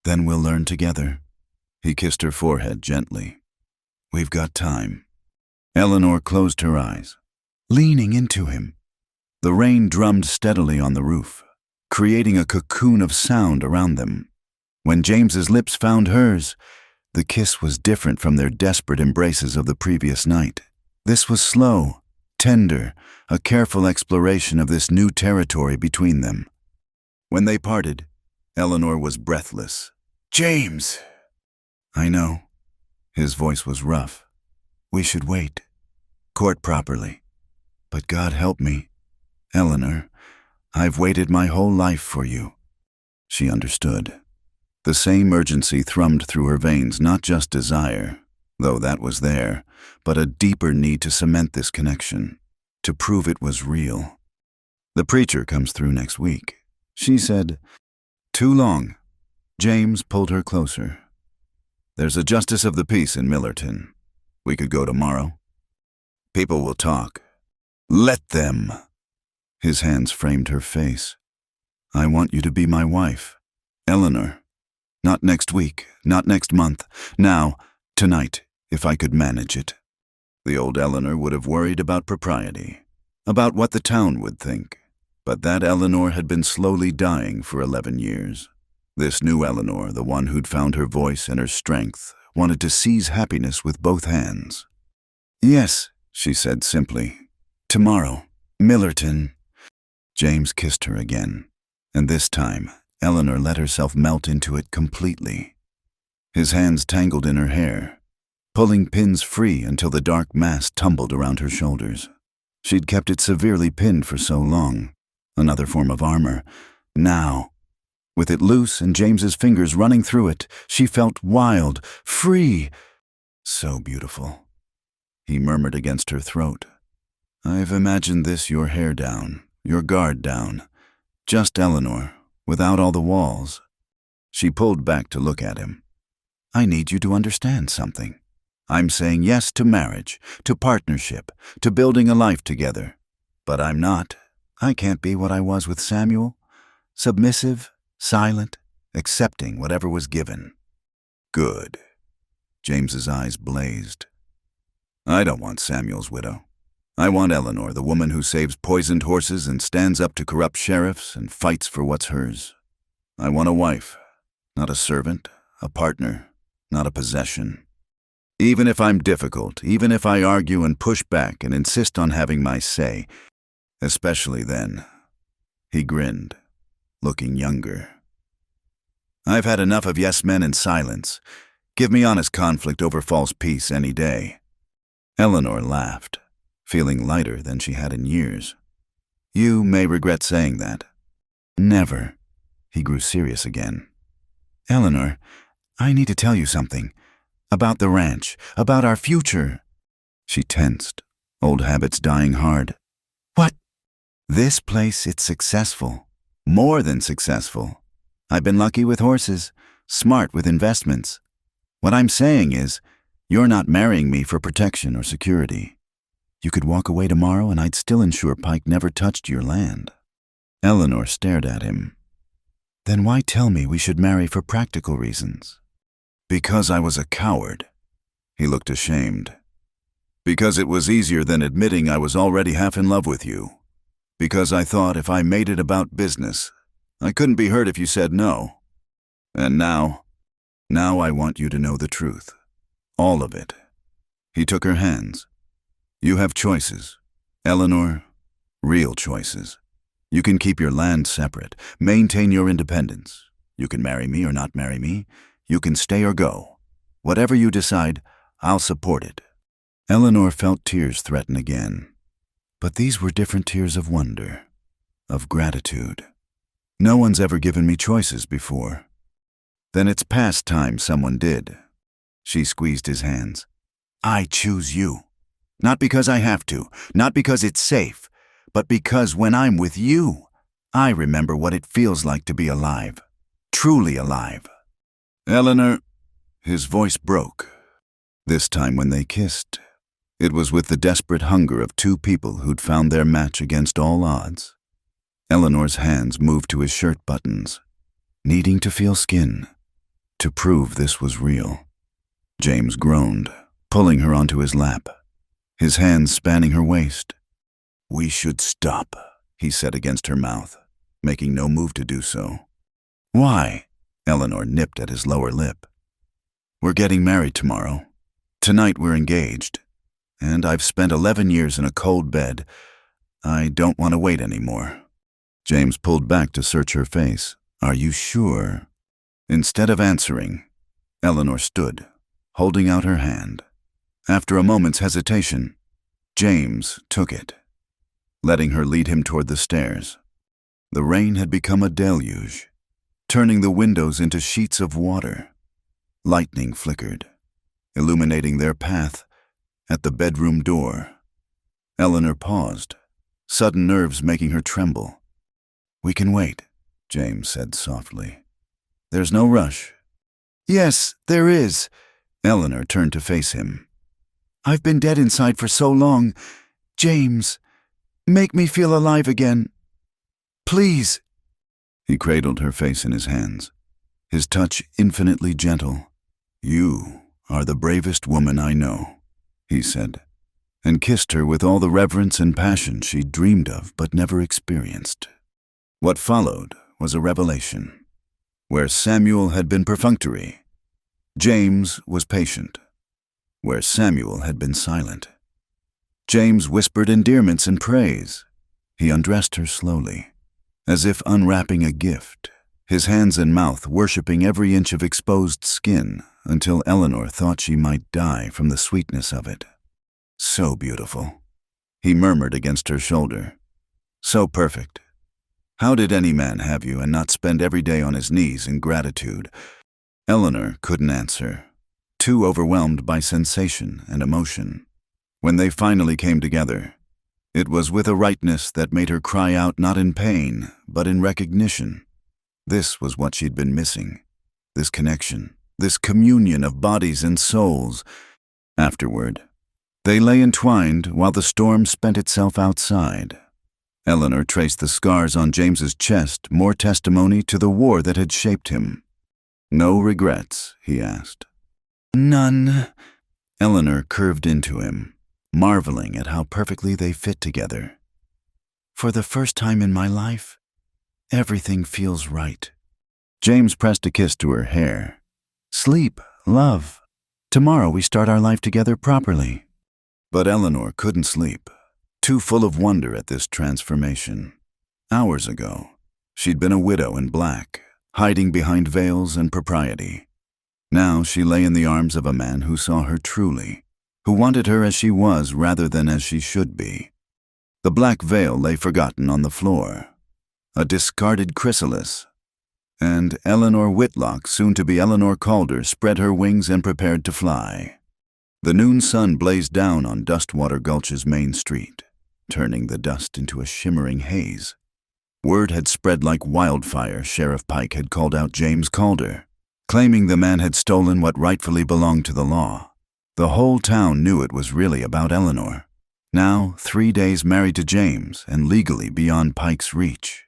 Then we'll learn together. He kissed her forehead gently. We've got time. Eleanor closed her eyes, leaning into him. The rain drummed steadily on the roof, creating a cocoon of sound around them. When James's lips found hers, the kiss was different from their desperate embraces of the previous night. This was slow, tender, a careful exploration of this new territory between them. When they parted, Eleanor was breathless. James! I know. His voice was rough. We should wait. Court properly. But God help me. Eleanor, I've waited my whole life for you. She understood. The same urgency thrummed through her veins, not just desire, though that was there, but a deeper need to cement this connection, to prove it was real. The preacher comes through next week. She said, Too long. James pulled her closer. There's a justice of the peace in Millerton. We could go tomorrow. People will talk. Let them. His hands framed her face. I want you to be my wife, Eleanor. Not next week, not next month. Now, tonight, if I could manage it. The old Eleanor would have worried about propriety, about what the town would think. But that Eleanor had been slowly dying for 11 years. This new Eleanor, the one who'd found her voice and her strength, wanted to seize happiness with both hands. Yes, she said simply. Tomorrow, Millerton. James kissed her again, and this time, Eleanor let herself melt into it completely. His hands tangled in her hair, pulling pins free until the dark mass tumbled around her shoulders. She'd kept it severely pinned for so long, another form of armor. Now, with it loose and James's fingers running through it, she felt wild, free. So beautiful. He murmured against her throat. I've imagined this, your hair down, your guard down. Just Eleanor, without all the walls. She pulled back to look at him. I need you to understand something. I'm saying yes to marriage, to partnership, to building a life together. But I'm not. I can't be what I was with Samuel. Submissive, silent, accepting whatever was given. Good. James's eyes blazed. I don't want Samuel's widow. I want Eleanor, the woman who saves poisoned horses and stands up to corrupt sheriffs and fights for what's hers. I want a wife, not a servant, a partner, not a possession. Even if I'm difficult, even if I argue and push back and insist on having my say, especially then. He grinned, looking younger. I've had enough of yes men and silence. Give me honest conflict over false peace any day. Eleanor laughed, feeling lighter than she had in years. You may regret saying that. Never. He grew serious again. Eleanor, I need to tell you something. About the ranch, about our future. She tensed, old habits dying hard. What? This place, it's successful. More than successful. I've been lucky with horses, smart with investments. What I'm saying is, you're not marrying me for protection or security. You could walk away tomorrow and I'd still ensure Pike never touched your land. Eleanor stared at him. Then why tell me we should marry for practical reasons? Because I was a coward. He looked ashamed. Because it was easier than admitting I was already half in love with you. Because I thought if I made it about business, I couldn't be hurt if you said no. And now I want you to know the truth. All of it. He took her hands. You have choices, Eleanor, real choices. You can keep your land separate, maintain your independence. You can marry me or not marry me. You can stay or go. Whatever you decide, I'll support it. Eleanor felt tears threaten again. But these were different tears of wonder, of gratitude. No one's ever given me choices before. Then it's past time someone did. She squeezed his hands. I choose you. Not because I have to, not because it's safe, but because when I'm with you, I remember what it feels like to be alive. Truly alive. Eleanor, his voice broke. This time when they kissed, it was with the desperate hunger of two people who'd found their match against all odds. Eleanor's hands moved to his shirt buttons, needing to feel skin, to prove this was real. James groaned, pulling her onto his lap, his hands spanning her waist. We should stop, he said against her mouth, making no move to do so. Why? Eleanor nipped at his lower lip. We're getting married tomorrow. Tonight we're engaged, and I've spent 11 years in a cold bed. I don't want to wait anymore. James pulled back to search her face. Are you sure? Instead of answering, Eleanor stood, holding out her hand. After a moment's hesitation, James took it, letting her lead him toward the stairs. The rain had become a deluge, turning the windows into sheets of water. Lightning flickered, illuminating their path at the bedroom door. Eleanor paused, sudden nerves making her tremble. We can wait, James said softly. There's no rush. Yes, there is. Eleanor turned to face him. I've been dead inside for so long. James, make me feel alive again. Please. He cradled her face in his hands, his touch infinitely gentle. You are the bravest woman I know, he said, and kissed her with all the reverence and passion she'd dreamed of but never experienced. What followed was a revelation. Where Samuel had been perfunctory, James was patient. Where Samuel had been silent, James whispered endearments and praise. He undressed her slowly, as if unwrapping a gift, his hands and mouth worshipping every inch of exposed skin until Eleanor thought she might die from the sweetness of it. So beautiful, he murmured against her shoulder. So perfect. How did any man have you and not spend every day on his knees in gratitude? Eleanor couldn't answer, too overwhelmed by sensation and emotion. When they finally came together, it was with a rightness that made her cry out not in pain, but in recognition. This was what she'd been missing, this connection, this communion of bodies and souls. Afterward, they lay entwined while the storm spent itself outside. Eleanor traced the scars on James's chest, more testimony to the war that had shaped him. No regrets, he asked. None. Eleanor curved into him, marveling at how perfectly they fit together. For the first time in my life, everything feels right. James pressed a kiss to her hair. Sleep, love. Tomorrow we start our life together properly. But Eleanor couldn't sleep, too full of wonder at this transformation. Hours ago, she'd been a widow in black, hiding behind veils and propriety. Now she lay in the arms of a man who saw her truly, who wanted her as she was rather than as she should be. The black veil lay forgotten on the floor, a discarded chrysalis, and Eleanor Whitlock, soon to be Eleanor Calder, spread her wings and prepared to fly. The noon sun blazed down on Dustwater Gulch's main street, turning the dust into a shimmering haze. Word had spread like wildfire. Sheriff Pike had called out James Calder, claiming the man had stolen what rightfully belonged to the law. The whole town knew it was really about Eleanor, now 3 days married to James and legally beyond Pike's reach.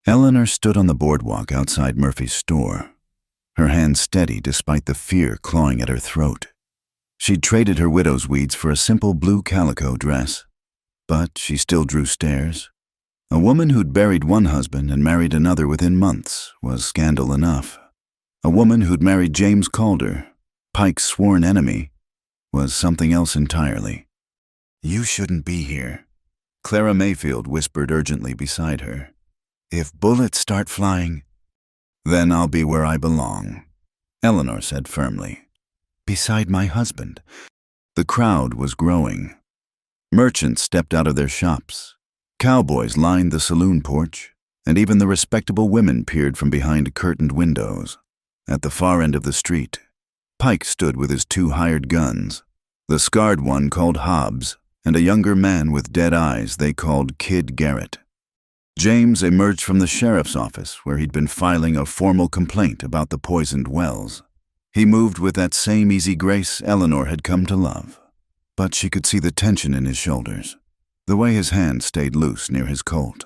Eleanor stood on the boardwalk outside Murphy's store, her hands steady despite the fear clawing at her throat. She'd traded her widow's weeds for a simple blue calico dress, but she still drew stares. A woman who'd buried one husband and married another within months was scandal enough. A woman who'd married James Calder, Pike's sworn enemy, was something else entirely. "You shouldn't be here," Clara Mayfield whispered urgently beside her. "If bullets start flying, then I'll be where I belong," Eleanor said firmly. "Beside my husband." The crowd was growing. Merchants stepped out of their shops. Cowboys lined the saloon porch, and even the respectable women peered from behind curtained windows. At the far end of the street, Pike stood with his 2 hired guns, the scarred one called Hobbs, and a younger man with dead eyes they called Kid Garrett. James emerged from the sheriff's office where he'd been filing a formal complaint about the poisoned wells. He moved with that same easy grace Eleanor had come to love, but she could see the tension in his shoulders, the way his hand stayed loose near his Colt.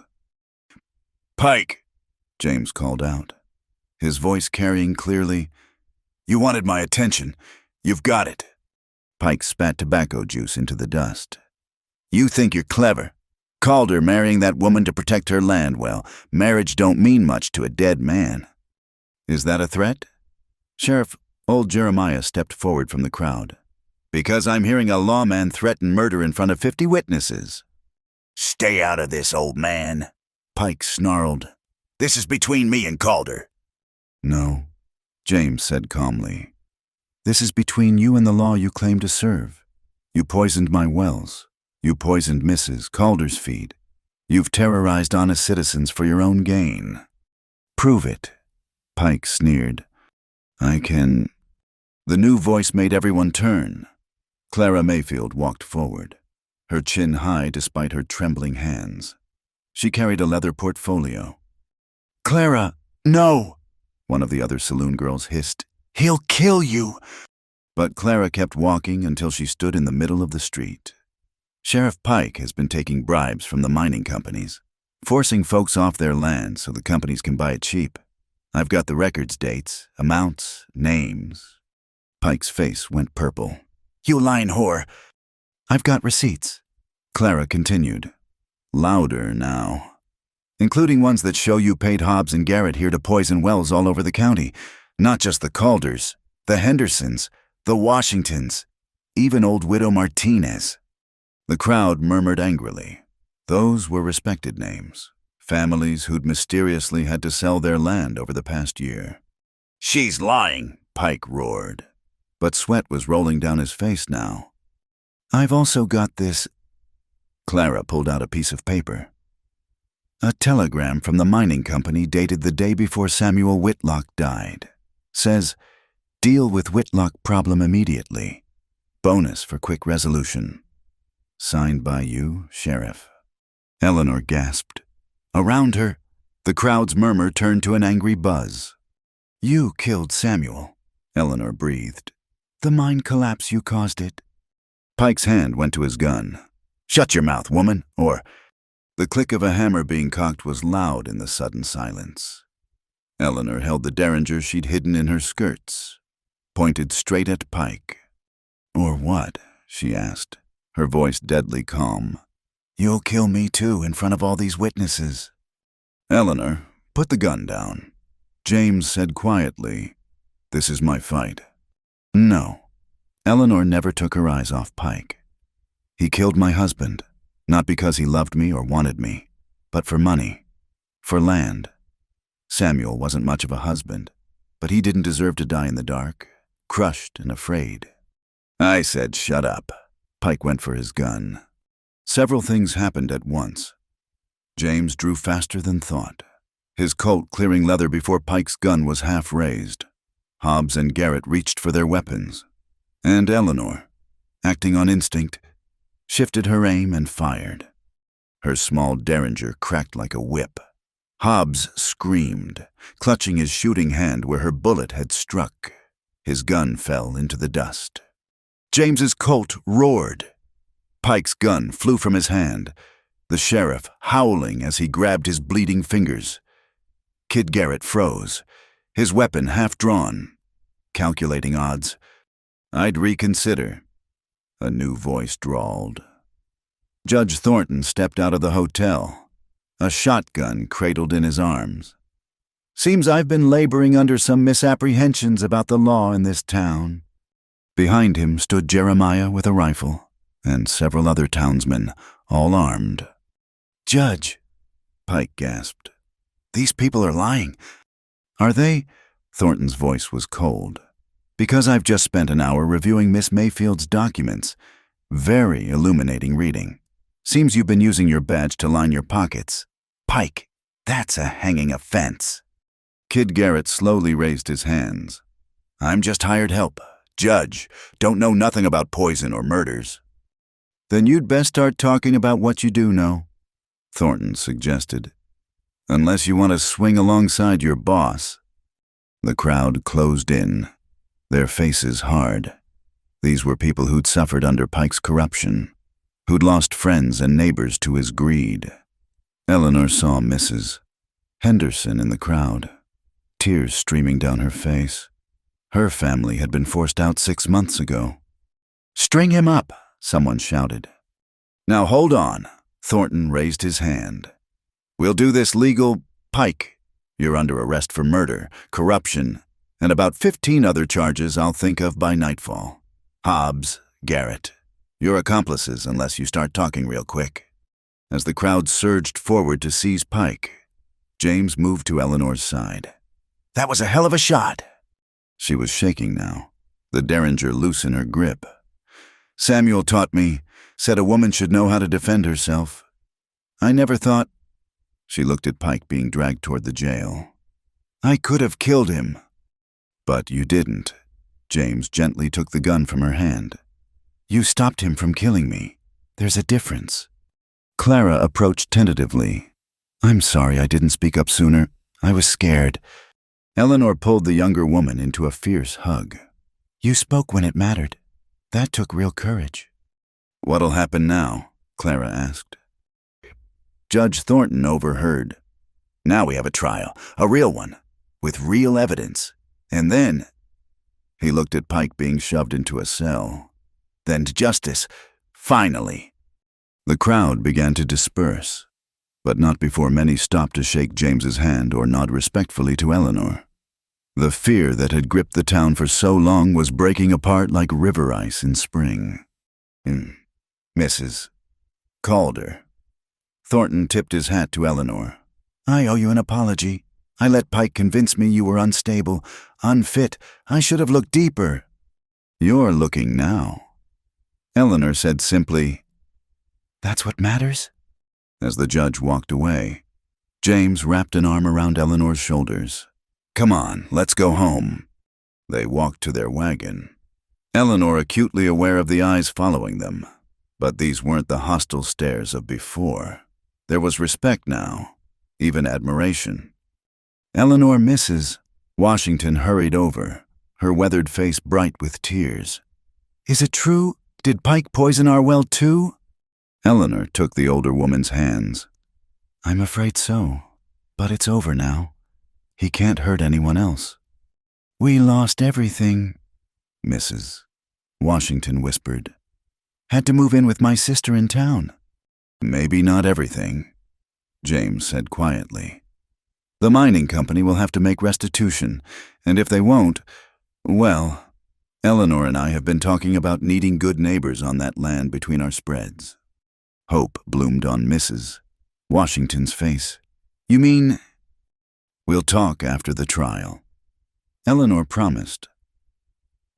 "Pike," James called out, his voice carrying clearly, "You wanted my attention. You've got it." Pike spat tobacco juice into the dust. "You think you're clever. Calder marrying that woman to protect her land. Well, marriage don't mean much to a dead man." "Is that a threat?" Sheriff Old Jeremiah stepped forward from the crowd. "Because I'm hearing a lawman threaten murder in front of 50 witnesses. "Stay out of this, old man," Pike snarled. "This is between me and Calder." "No," James said calmly. "This is between you and the law you claim to serve. You poisoned my wells. You poisoned Mrs. Calder's feed. You've terrorized honest citizens for your own gain." "Prove it," Pike sneered. "I can—" The new voice made everyone turn. Clara Mayfield walked forward, her chin high despite her trembling hands. She carried a leather portfolio. "Clara, no!" one of the other saloon girls hissed. "He'll kill you!" But Clara kept walking until she stood in the middle of the street. Sheriff Pike has been taking bribes from the mining companies, forcing folks off their land so the companies can buy it cheap. I've got the records, dates, amounts, names. Pike's face went purple. "You lying whore!" "I've got receipts," Clara continued, louder now, "including ones that show you paid Hobbs and Garrett here to poison wells all over the county. Not just the Calders, the Hendersons, the Washingtons, even old widow Martinez." The crowd murmured angrily. Those were respected names, families who'd mysteriously had to sell their land over the past year. "She's lying," Pike roared. But sweat was rolling down his face now. "I've also got this." Clara pulled out a piece of paper. "A telegram from the mining company dated the day before Samuel Whitlock died. Says, 'Deal with Whitlock problem immediately. Bonus for quick resolution.' Signed by you, Sheriff." Eleanor gasped. Around her, the crowd's murmur turned to an angry buzz. "You killed Samuel," Eleanor breathed. "The mine collapse, you caused it." Pike's hand went to his gun. "Shut your mouth, woman, or—" The click of a hammer being cocked was loud in the sudden silence. Eleanor held the derringer she'd hidden in her skirts, pointed straight at Pike. "Or what?" she asked, her voice deadly calm. "You'll kill me too in front of all these witnesses." "Eleanor, put the gun down." James said quietly, "This is my fight." "No." Eleanor never took her eyes off Pike. "He killed my husband, not because he loved me or wanted me, but for money, for land. Samuel wasn't much of a husband, but he didn't deserve to die in the dark, crushed and afraid." "I said shut up." Pike went for his gun. Several things happened at once. James drew faster than thought, his Colt clearing leather before Pike's gun was half raised. Hobbs and Garrett reached for their weapons. And Eleanor, acting on instinct, shifted her aim and fired. Her small derringer cracked like a whip. Hobbs screamed, clutching his shooting hand where her bullet had struck. His gun fell into the dust. James's Colt roared. Pike's gun flew from his hand, the sheriff howling as he grabbed his bleeding fingers. Kid Garrett froze, his weapon half drawn. Calculating odds, "I'd reconsider," a new voice drawled. Judge Thornton stepped out of the hotel, a shotgun cradled in his arms. "Seems I've been laboring under some misapprehensions about the law in this town." Behind him stood Jeremiah with a rifle, and several other townsmen, all armed. "Judge," Pike gasped, "these people are lying." "Are they?" Thornton's voice was cold. "Because I've just spent an hour reviewing Miss Mayfield's documents. Very illuminating reading. Seems you've been using your badge to line your pockets. Pike, that's a hanging offense." Kid Garrett slowly raised his hands. "I'm just hired help. Judge, don't know nothing about poison or murders." "Then you'd best start talking about what you do know," Thornton suggested. "Unless you want to swing alongside your boss." The crowd closed in, their faces hard. These were people who'd suffered under Pike's corruption, who'd lost friends and neighbors to his greed. Eleanor saw Mrs. Henderson in the crowd, tears streaming down her face. Her family had been forced out 6 months ago. "String him up," someone shouted. "Now hold on," Thornton raised his hand. "We'll do this legal. Pike, you're under arrest for murder, corruption, and about 15 other charges I'll think of by nightfall. Hobbs, Garrett, you're accomplices unless you start talking real quick." As the crowd surged forward to seize Pike, James moved to Eleanor's side. "That was a hell of a shot." She was shaking now, the derringer loose in her grip. "Samuel taught me, said a woman should know how to defend herself. I never thought—" She looked at Pike being dragged toward the jail. "I could have killed him." "But you didn't." James gently took the gun from her hand. "You stopped him from killing me. There's a difference." Clara approached tentatively. "I'm sorry I didn't speak up sooner. I was scared." Eleanor pulled the younger woman into a fierce hug. "You spoke when it mattered. That took real courage." "What'll happen now?" Clara asked. Judge Thornton overheard. "Now we have a trial, a real one, with real evidence. And then—" He looked at Pike being shoved into a cell. "Then justice, finally." The crowd began to disperse, but not before many stopped to shake James's hand or nod respectfully to Eleanor. The fear that had gripped the town for so long was breaking apart like river ice in spring. "Mrs. Calder." Thornton tipped his hat to Eleanor. "I owe you an apology. I let Pike convince me you were unstable, unfit. I should have looked deeper." "You're looking now." Eleanor said simply, "That's what matters?" As the judge walked away, James wrapped an arm around Eleanor's shoulders. "Come on, let's go home." They walked to their wagon, Eleanor acutely aware of the eyes following them. But these weren't the hostile stares of before. There was respect now, even admiration. "Eleanor, Mrs." Washington hurried over, her weathered face bright with tears. "Is it true? Did Pike poison our well too?" Eleanor took the older woman's hands. "I'm afraid so, but it's over now. He can't hurt anyone else." "We lost everything," Mrs. Washington whispered. "Had to move in with my sister in town." "Maybe not everything," James said quietly. "The mining company will have to make restitution, and if they won't, well, Eleanor and I have been talking about needing good neighbors on that land between our spreads." Hope bloomed on Mrs. Washington's face. "You mean—" "We'll talk after the trial," Eleanor promised.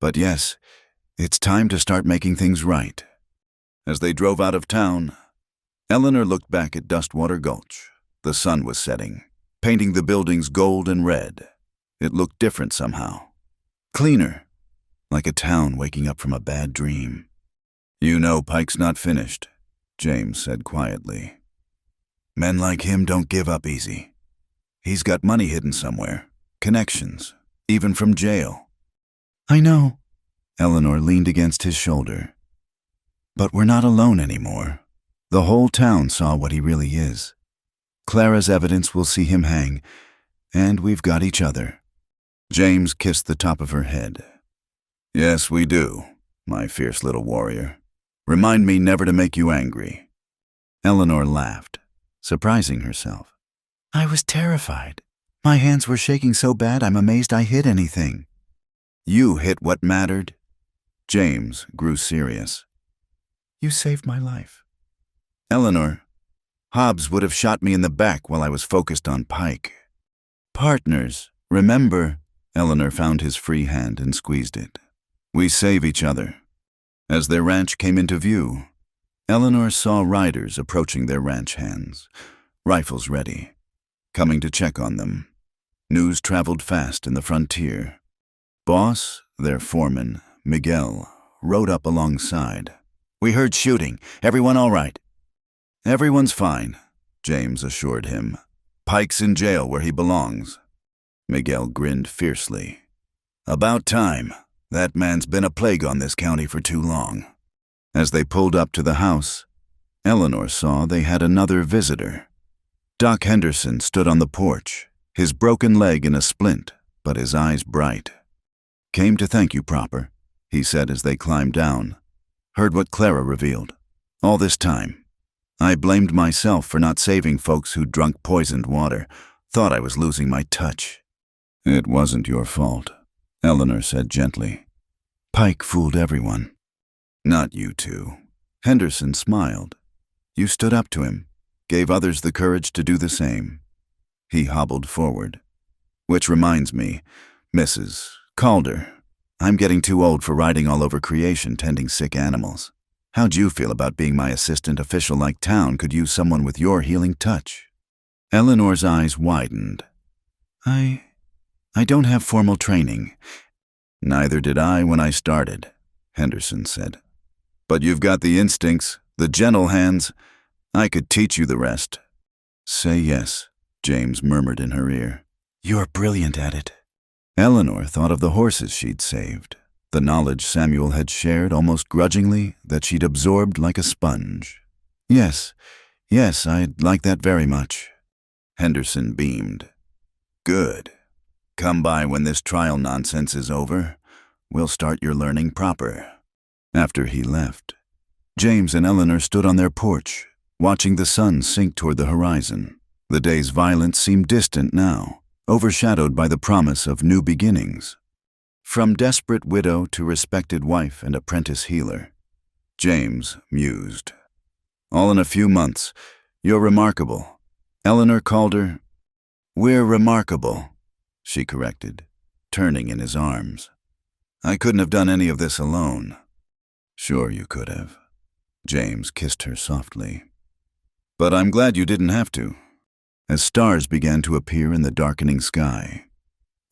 "But yes, it's time to start making things right." As they drove out of town, Eleanor looked back at Dustwater Gulch. The sun was setting, painting the buildings gold and red. It looked different somehow. Cleaner, like a town waking up from a bad dream. You know Pike's not finished, James said quietly. Men like him don't give up easy. He's got money hidden somewhere, connections, even from jail. I know. Eleanor leaned against his shoulder. But we're not alone anymore. The whole town saw what he really is. Clara's evidence will see him hang, and we've got each other. James kissed the top of her head. Yes, we do, my fierce little warrior. Remind me never to make you angry. Eleanor laughed, surprising herself. I was terrified. My hands were shaking so bad I'm amazed I hit anything. You hit what mattered? James grew serious. You saved my life. Eleanor, Hobbs would have shot me in the back while I was focused on Pike. Partners, remember? Eleanor found his free hand and squeezed it. We save each other. As their ranch came into view, Eleanor saw riders approaching their ranch hands, rifles ready, coming to check on them. News traveled fast in the frontier. Boss, their foreman, Miguel, rode up alongside. We heard shooting. Everyone all right? Everyone's fine, James assured him. Pike's in jail where he belongs. Miguel grinned fiercely. About time. That man's been a plague on this county for too long. As they pulled up to the house, Eleanor saw they had another visitor. Doc Henderson stood on the porch, his broken leg in a splint, but his eyes bright. Came to thank you, Proper, he said as they climbed down. Heard what Clara revealed. All this time, I blamed myself for not saving folks who'd drunk poisoned water. Thought I was losing my touch. It wasn't your fault, Eleanor said gently. Pike fooled everyone. Not you two. Henderson smiled. You stood up to him, gave others the courage to do the same. He hobbled forward. Which reminds me, Mrs. Calder, I'm getting too old for riding all over creation tending sick animals. How'd you feel about being my assistant official like town could use someone with your healing touch? Eleanor's eyes widened. I don't have formal training. Neither did I when I started, Henderson said. But you've got the instincts, the gentle hands. I could teach you the rest. Say yes, James murmured in her ear. You're brilliant at it. Eleanor thought of the horses she'd saved, the knowledge Samuel had shared almost grudgingly that she'd absorbed like a sponge. Yes, I'd like that very much. Henderson beamed. Good. Come by when this trial nonsense is over. We'll start your learning proper. After he left, James and Eleanor stood on their porch, watching the sun sink toward the horizon. The day's violence seemed distant now, overshadowed by the promise of new beginnings. From desperate widow to respected wife and apprentice healer, James mused. All in a few months. You're remarkable. Eleanor Calder. We're remarkable, she corrected, turning in his arms. I couldn't have done any of this alone. Sure you could have. James kissed her softly. But I'm glad you didn't have to. As stars began to appear in the darkening sky,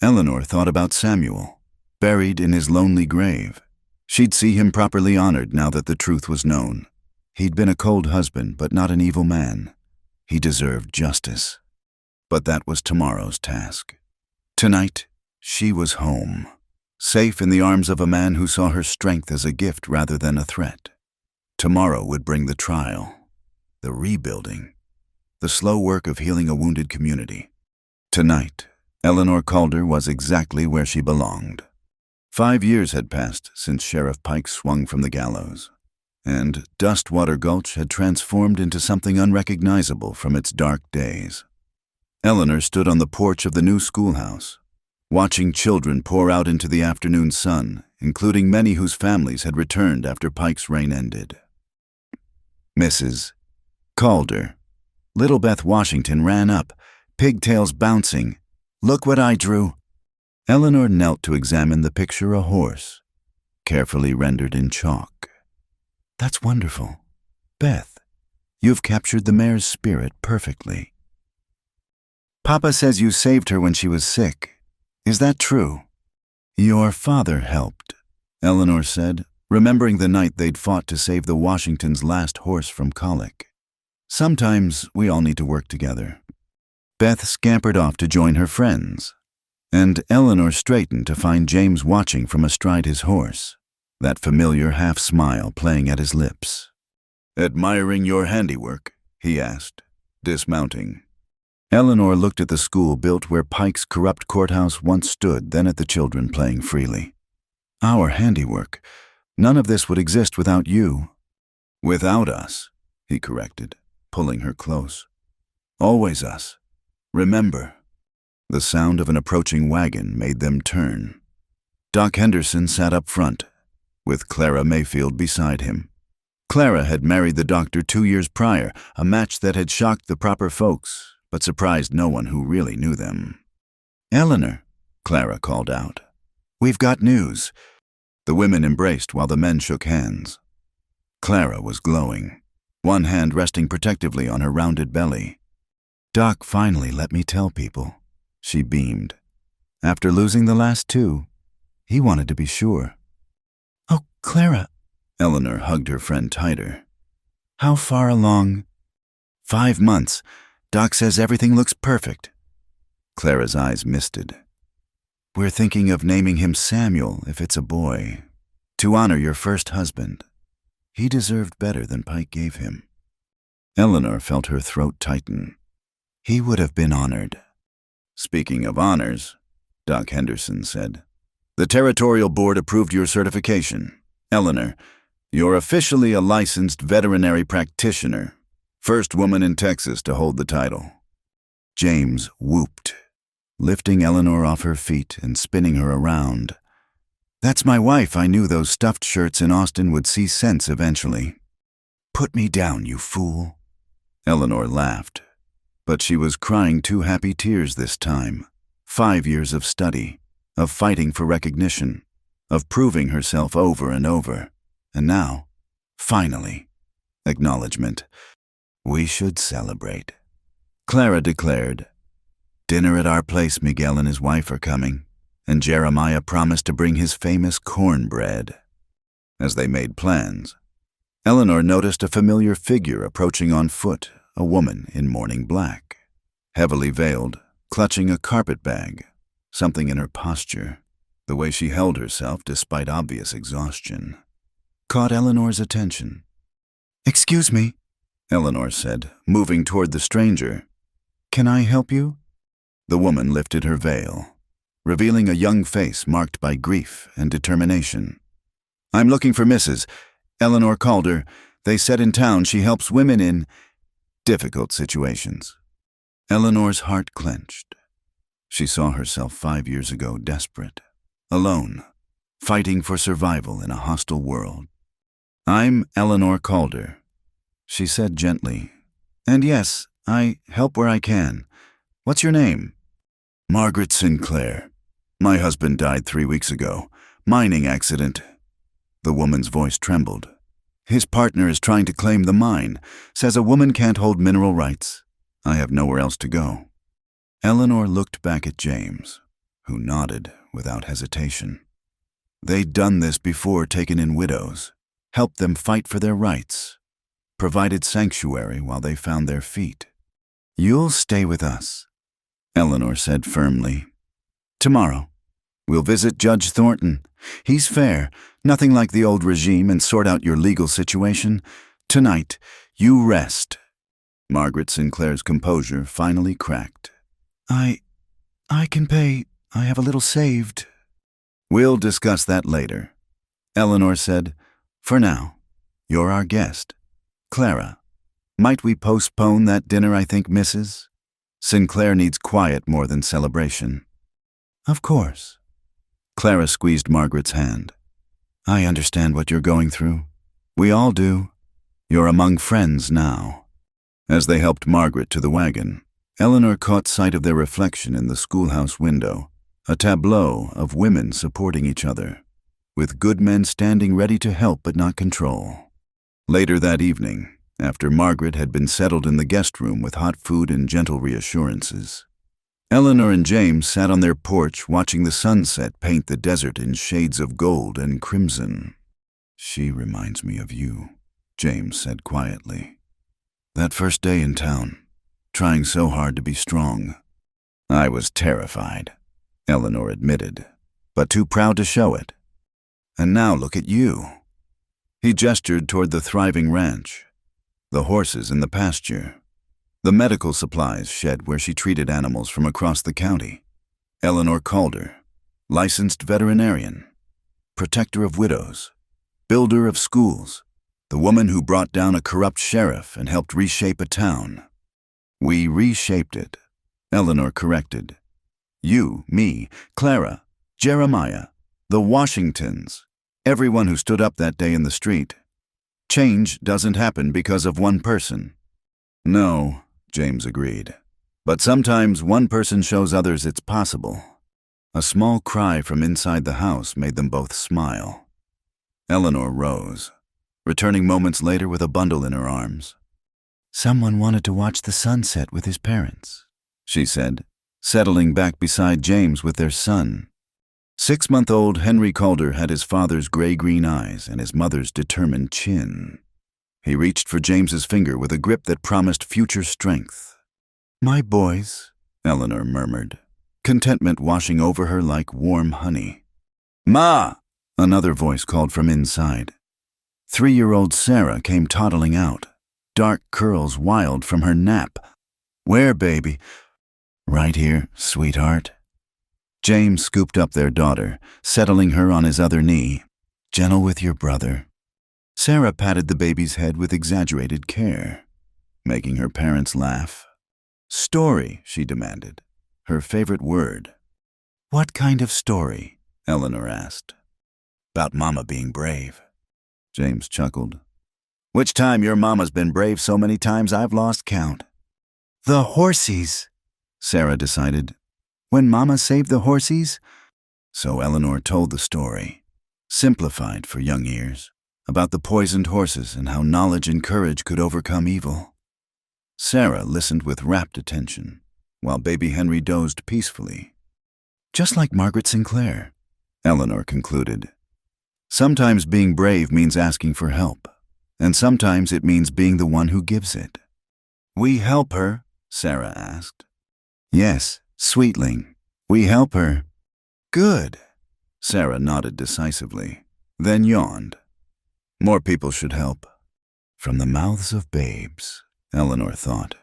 Eleanor thought about Samuel, buried in his lonely grave. She'd see him properly honored now that the truth was known. He'd been a cold husband, but not an evil man. He deserved justice. But that was tomorrow's task. Tonight, she was home, safe in the arms of a man who saw her strength as a gift rather than a threat. Tomorrow would bring the trial, the rebuilding, the slow work of healing a wounded community. Tonight, Eleanor Calder was exactly where she belonged. 5 years had passed since Sheriff Pike swung from the gallows, and Dustwater Gulch had transformed into something unrecognizable from its dark days. Eleanor stood on the porch of the new schoolhouse, watching children pour out into the afternoon sun, including many whose families had returned after Pike's reign ended. Mrs. Calder. Little Beth Washington ran up, pigtails bouncing. Look what I drew. Eleanor knelt to examine the picture a horse, carefully rendered in chalk. That's wonderful. Beth, you've captured the mare's spirit perfectly. Papa says you saved her when she was sick. Is that true? Your father helped, Eleanor said, remembering the night they'd fought to save the Washington's last horse from colic. Sometimes we all need to work together. Beth scampered off to join her friends, and Eleanor straightened to find James watching from astride his horse, that familiar half-smile playing at his lips. "Admiring your handiwork?" he asked, dismounting. Eleanor looked at the school built where Pike's corrupt courthouse once stood, then at the children playing freely. "Our handiwork. None of this would exist without you." "Without us," he corrected, pulling her close. "Always us. Remember." The sound of an approaching wagon made them turn. Doc Henderson sat up front, with Clara Mayfield beside him. Clara had married the doctor 2 years prior, a match that had shocked the proper folks, but surprised no one who really knew them. "Eleanor," Clara called out, "we've got news." The women embraced while the men shook hands. Clara was glowing, one hand resting protectively on her rounded belly. "Doc finally let me tell people," she beamed. "After losing the last 2, he wanted to be sure." "Oh, Clara," Eleanor hugged her friend tighter. "How far along?" "5 months. Doc says everything looks perfect." Clara's eyes misted. "We're thinking of naming him Samuel if it's a boy, to honor your first husband. He deserved better than Pike gave him." Eleanor felt her throat tighten. "He would have been honored." "Speaking of honors," Doc Henderson said, "the Territorial Board approved your certification. Eleanor, you're officially a licensed veterinary practitioner, first woman in Texas to hold the title." James whooped, lifting Eleanor off her feet and spinning her around. "That's my wife. I knew those stuffed shirts in Austin would see sense eventually." "Put me down, you fool." Eleanor laughed, but she was crying 2 happy tears this time. 5 years of study, of fighting for recognition, of proving herself over and over. And now, finally, acknowledgement. "We should celebrate," Clara declared. "Dinner at our place. Miguel and his wife are coming, and Jeremiah promised to bring his famous cornbread." As they made plans, Eleanor noticed a familiar figure approaching on foot, a woman in morning black, heavily veiled, clutching a carpet bag, something in her posture, the way she held herself despite obvious exhaustion, caught Eleanor's attention. "Excuse me," Eleanor said, moving toward the stranger. "Can I help you?" The woman lifted her veil, revealing a young face marked by grief and determination. "I'm looking for Mrs. Eleanor Calder. They said in town she helps women in difficult situations." Eleanor's heart clenched. She saw herself 5 years ago desperate, alone, fighting for survival in a hostile world. "I'm Eleanor Calder," she said gently. "And yes, I help where I can. What's your name?" "Margaret Sinclair. My husband died 3 weeks ago. Mining accident." The woman's voice trembled. "His partner is trying to claim the mine, says a woman can't hold mineral rights. I have nowhere else to go." Eleanor looked back at James, who nodded without hesitation. They'd done this before, taken in widows, helped them fight for their rights, provided sanctuary while they found their feet. "You'll stay with us," Eleanor said firmly. "Tomorrow, we'll visit Judge Thornton. He's fair, nothing like the old regime, and sort out your legal situation. Tonight, you rest." Margaret Sinclair's composure finally cracked. I can pay. I have a little saved." "We'll discuss that later," Eleanor said. "For now, you're our guest. Clara, might we postpone that dinner I think Mrs. Sinclair needs quiet more than celebration?" "Of course." Clara squeezed Margaret's hand. "I understand what you're going through. We all do. You're among friends now." As they helped Margaret to the wagon, Eleanor caught sight of their reflection in the schoolhouse window, a tableau of women supporting each other, with good men standing ready to help but not control. Later that evening, after Margaret had been settled in the guest room with hot food and gentle reassurances, Eleanor and James sat on their porch watching the sunset paint the desert in shades of gold and crimson. She reminds me of you, James said quietly. That first day in town, trying so hard to be strong. I was terrified, Eleanor admitted, but too proud to show it. And now look at you. He gestured toward the thriving ranch, the horses in the pasture, the medical supplies shed where she treated animals from across the county. Eleanor Calder, licensed veterinarian, protector of widows, builder of schools, the woman who brought down a corrupt sheriff and helped reshape a town. We reshaped it, Eleanor corrected. You, me, Clara, Jeremiah, the Washingtons, everyone who stood up that day in the street. Change doesn't happen because of one person. No, James agreed. But sometimes one person shows others it's possible. A small cry from inside the house made them both smile. Eleanor rose, returning moments later with a bundle in her arms. Someone wanted to watch the sunset with his parents, she said, settling back beside James with their son. 6-month-old Henry Calder had his father's gray-green eyes and his mother's determined chin. He reached for James's finger with a grip that promised future strength. My boys, Eleanor murmured, contentment washing over her like warm honey. Ma! Another voice called from inside. 3-year-old Sarah came toddling out, dark curls wild from her nap. Where, baby? Right here, sweetheart. James scooped up their daughter, settling her on his other knee. Gentle with your brother. Sarah patted the baby's head with exaggerated care, making her parents laugh. Story, she demanded, her favorite word. What kind of story? Eleanor asked. About Mama being brave. James chuckled. Which time your mama's been brave so many times I've lost count. The horsies, Sarah decided. When Mama saved the horsies? So Eleanor told the story, simplified for young ears, about the poisoned horses and how knowledge and courage could overcome evil. Sarah listened with rapt attention, while baby Henry dozed peacefully. Just like Margaret Sinclair, Eleanor concluded. Sometimes being brave means asking for help, and sometimes it means being the one who gives it. We help her? Sarah asked. Yes, sweetling, we help her. Good. Sarah nodded decisively, then yawned. More people should help. From the mouths of babes, Eleanor thought,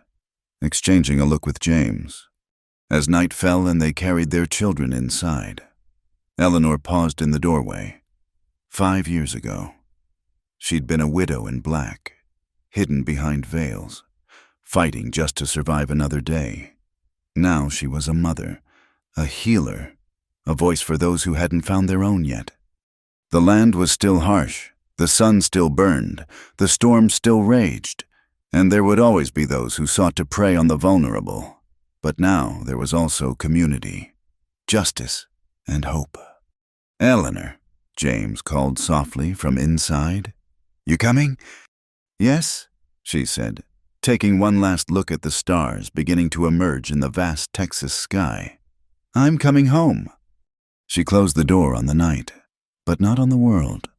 exchanging a look with James. As night fell and they carried their children inside, Eleanor paused in the doorway. 5 years ago, she'd been a widow in black, hidden behind veils, fighting just to survive another day. Now she was a mother, a healer, a voice for those who hadn't found their own yet. The land was still harsh, the sun still burned, the storm still raged, and there would always be those who sought to prey on the vulnerable. But now there was also community, justice, and hope. Eleanor, James called softly from inside. You coming? Yes, she said, taking one last look at the stars beginning to emerge in the vast Texas sky. I'm coming home. She closed the door on the night, but not on the world.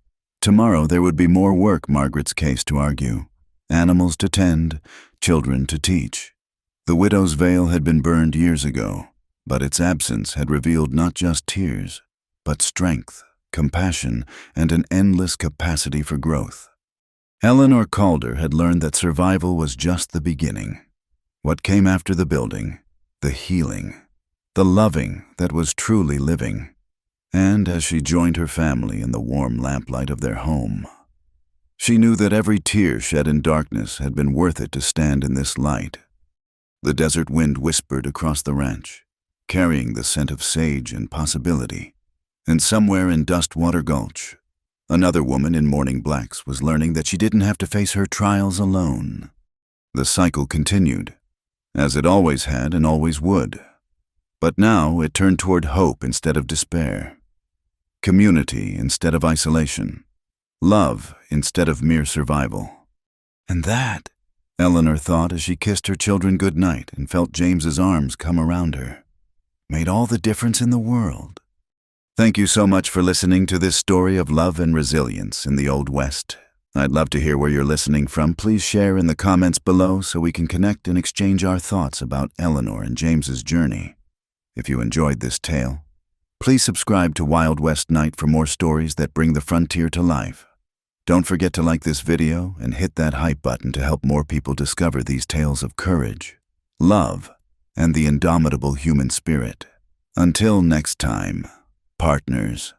Tomorrow there would be more work, Margaret's case to argue, animals to tend, children to teach. The widow's veil had been burned years ago, but its absence had revealed not just tears, but strength, compassion, and an endless capacity for growth. Eleanor Calder had learned that survival was just the beginning. What came after the building, the healing, the loving that was truly living. And as she joined her family in the warm lamplight of their home, she knew that every tear shed in darkness had been worth it to stand in this light. The desert wind whispered across the ranch, carrying the scent of sage and possibility. And somewhere in Dustwater Gulch, another woman in morning blacks was learning that she didn't have to face her trials alone. The cycle continued, as it always had and always would. But now it turned toward hope instead of despair, community instead of isolation, love instead of mere survival. And that, Eleanor thought as she kissed her children goodnight and felt James's arms come around her, made all the difference in the world. Thank you so much for listening to this story of love and resilience in the Old West. I'd love to hear where you're listening from. Please share in the comments below so we can connect and exchange our thoughts about Eleanor and James's journey. If you enjoyed this tale, please subscribe to Wild West Night for more stories that bring the frontier to life. Don't forget to like this video and hit that hype button to help more people discover these tales of courage, love, and the indomitable human spirit. Until next time, partners.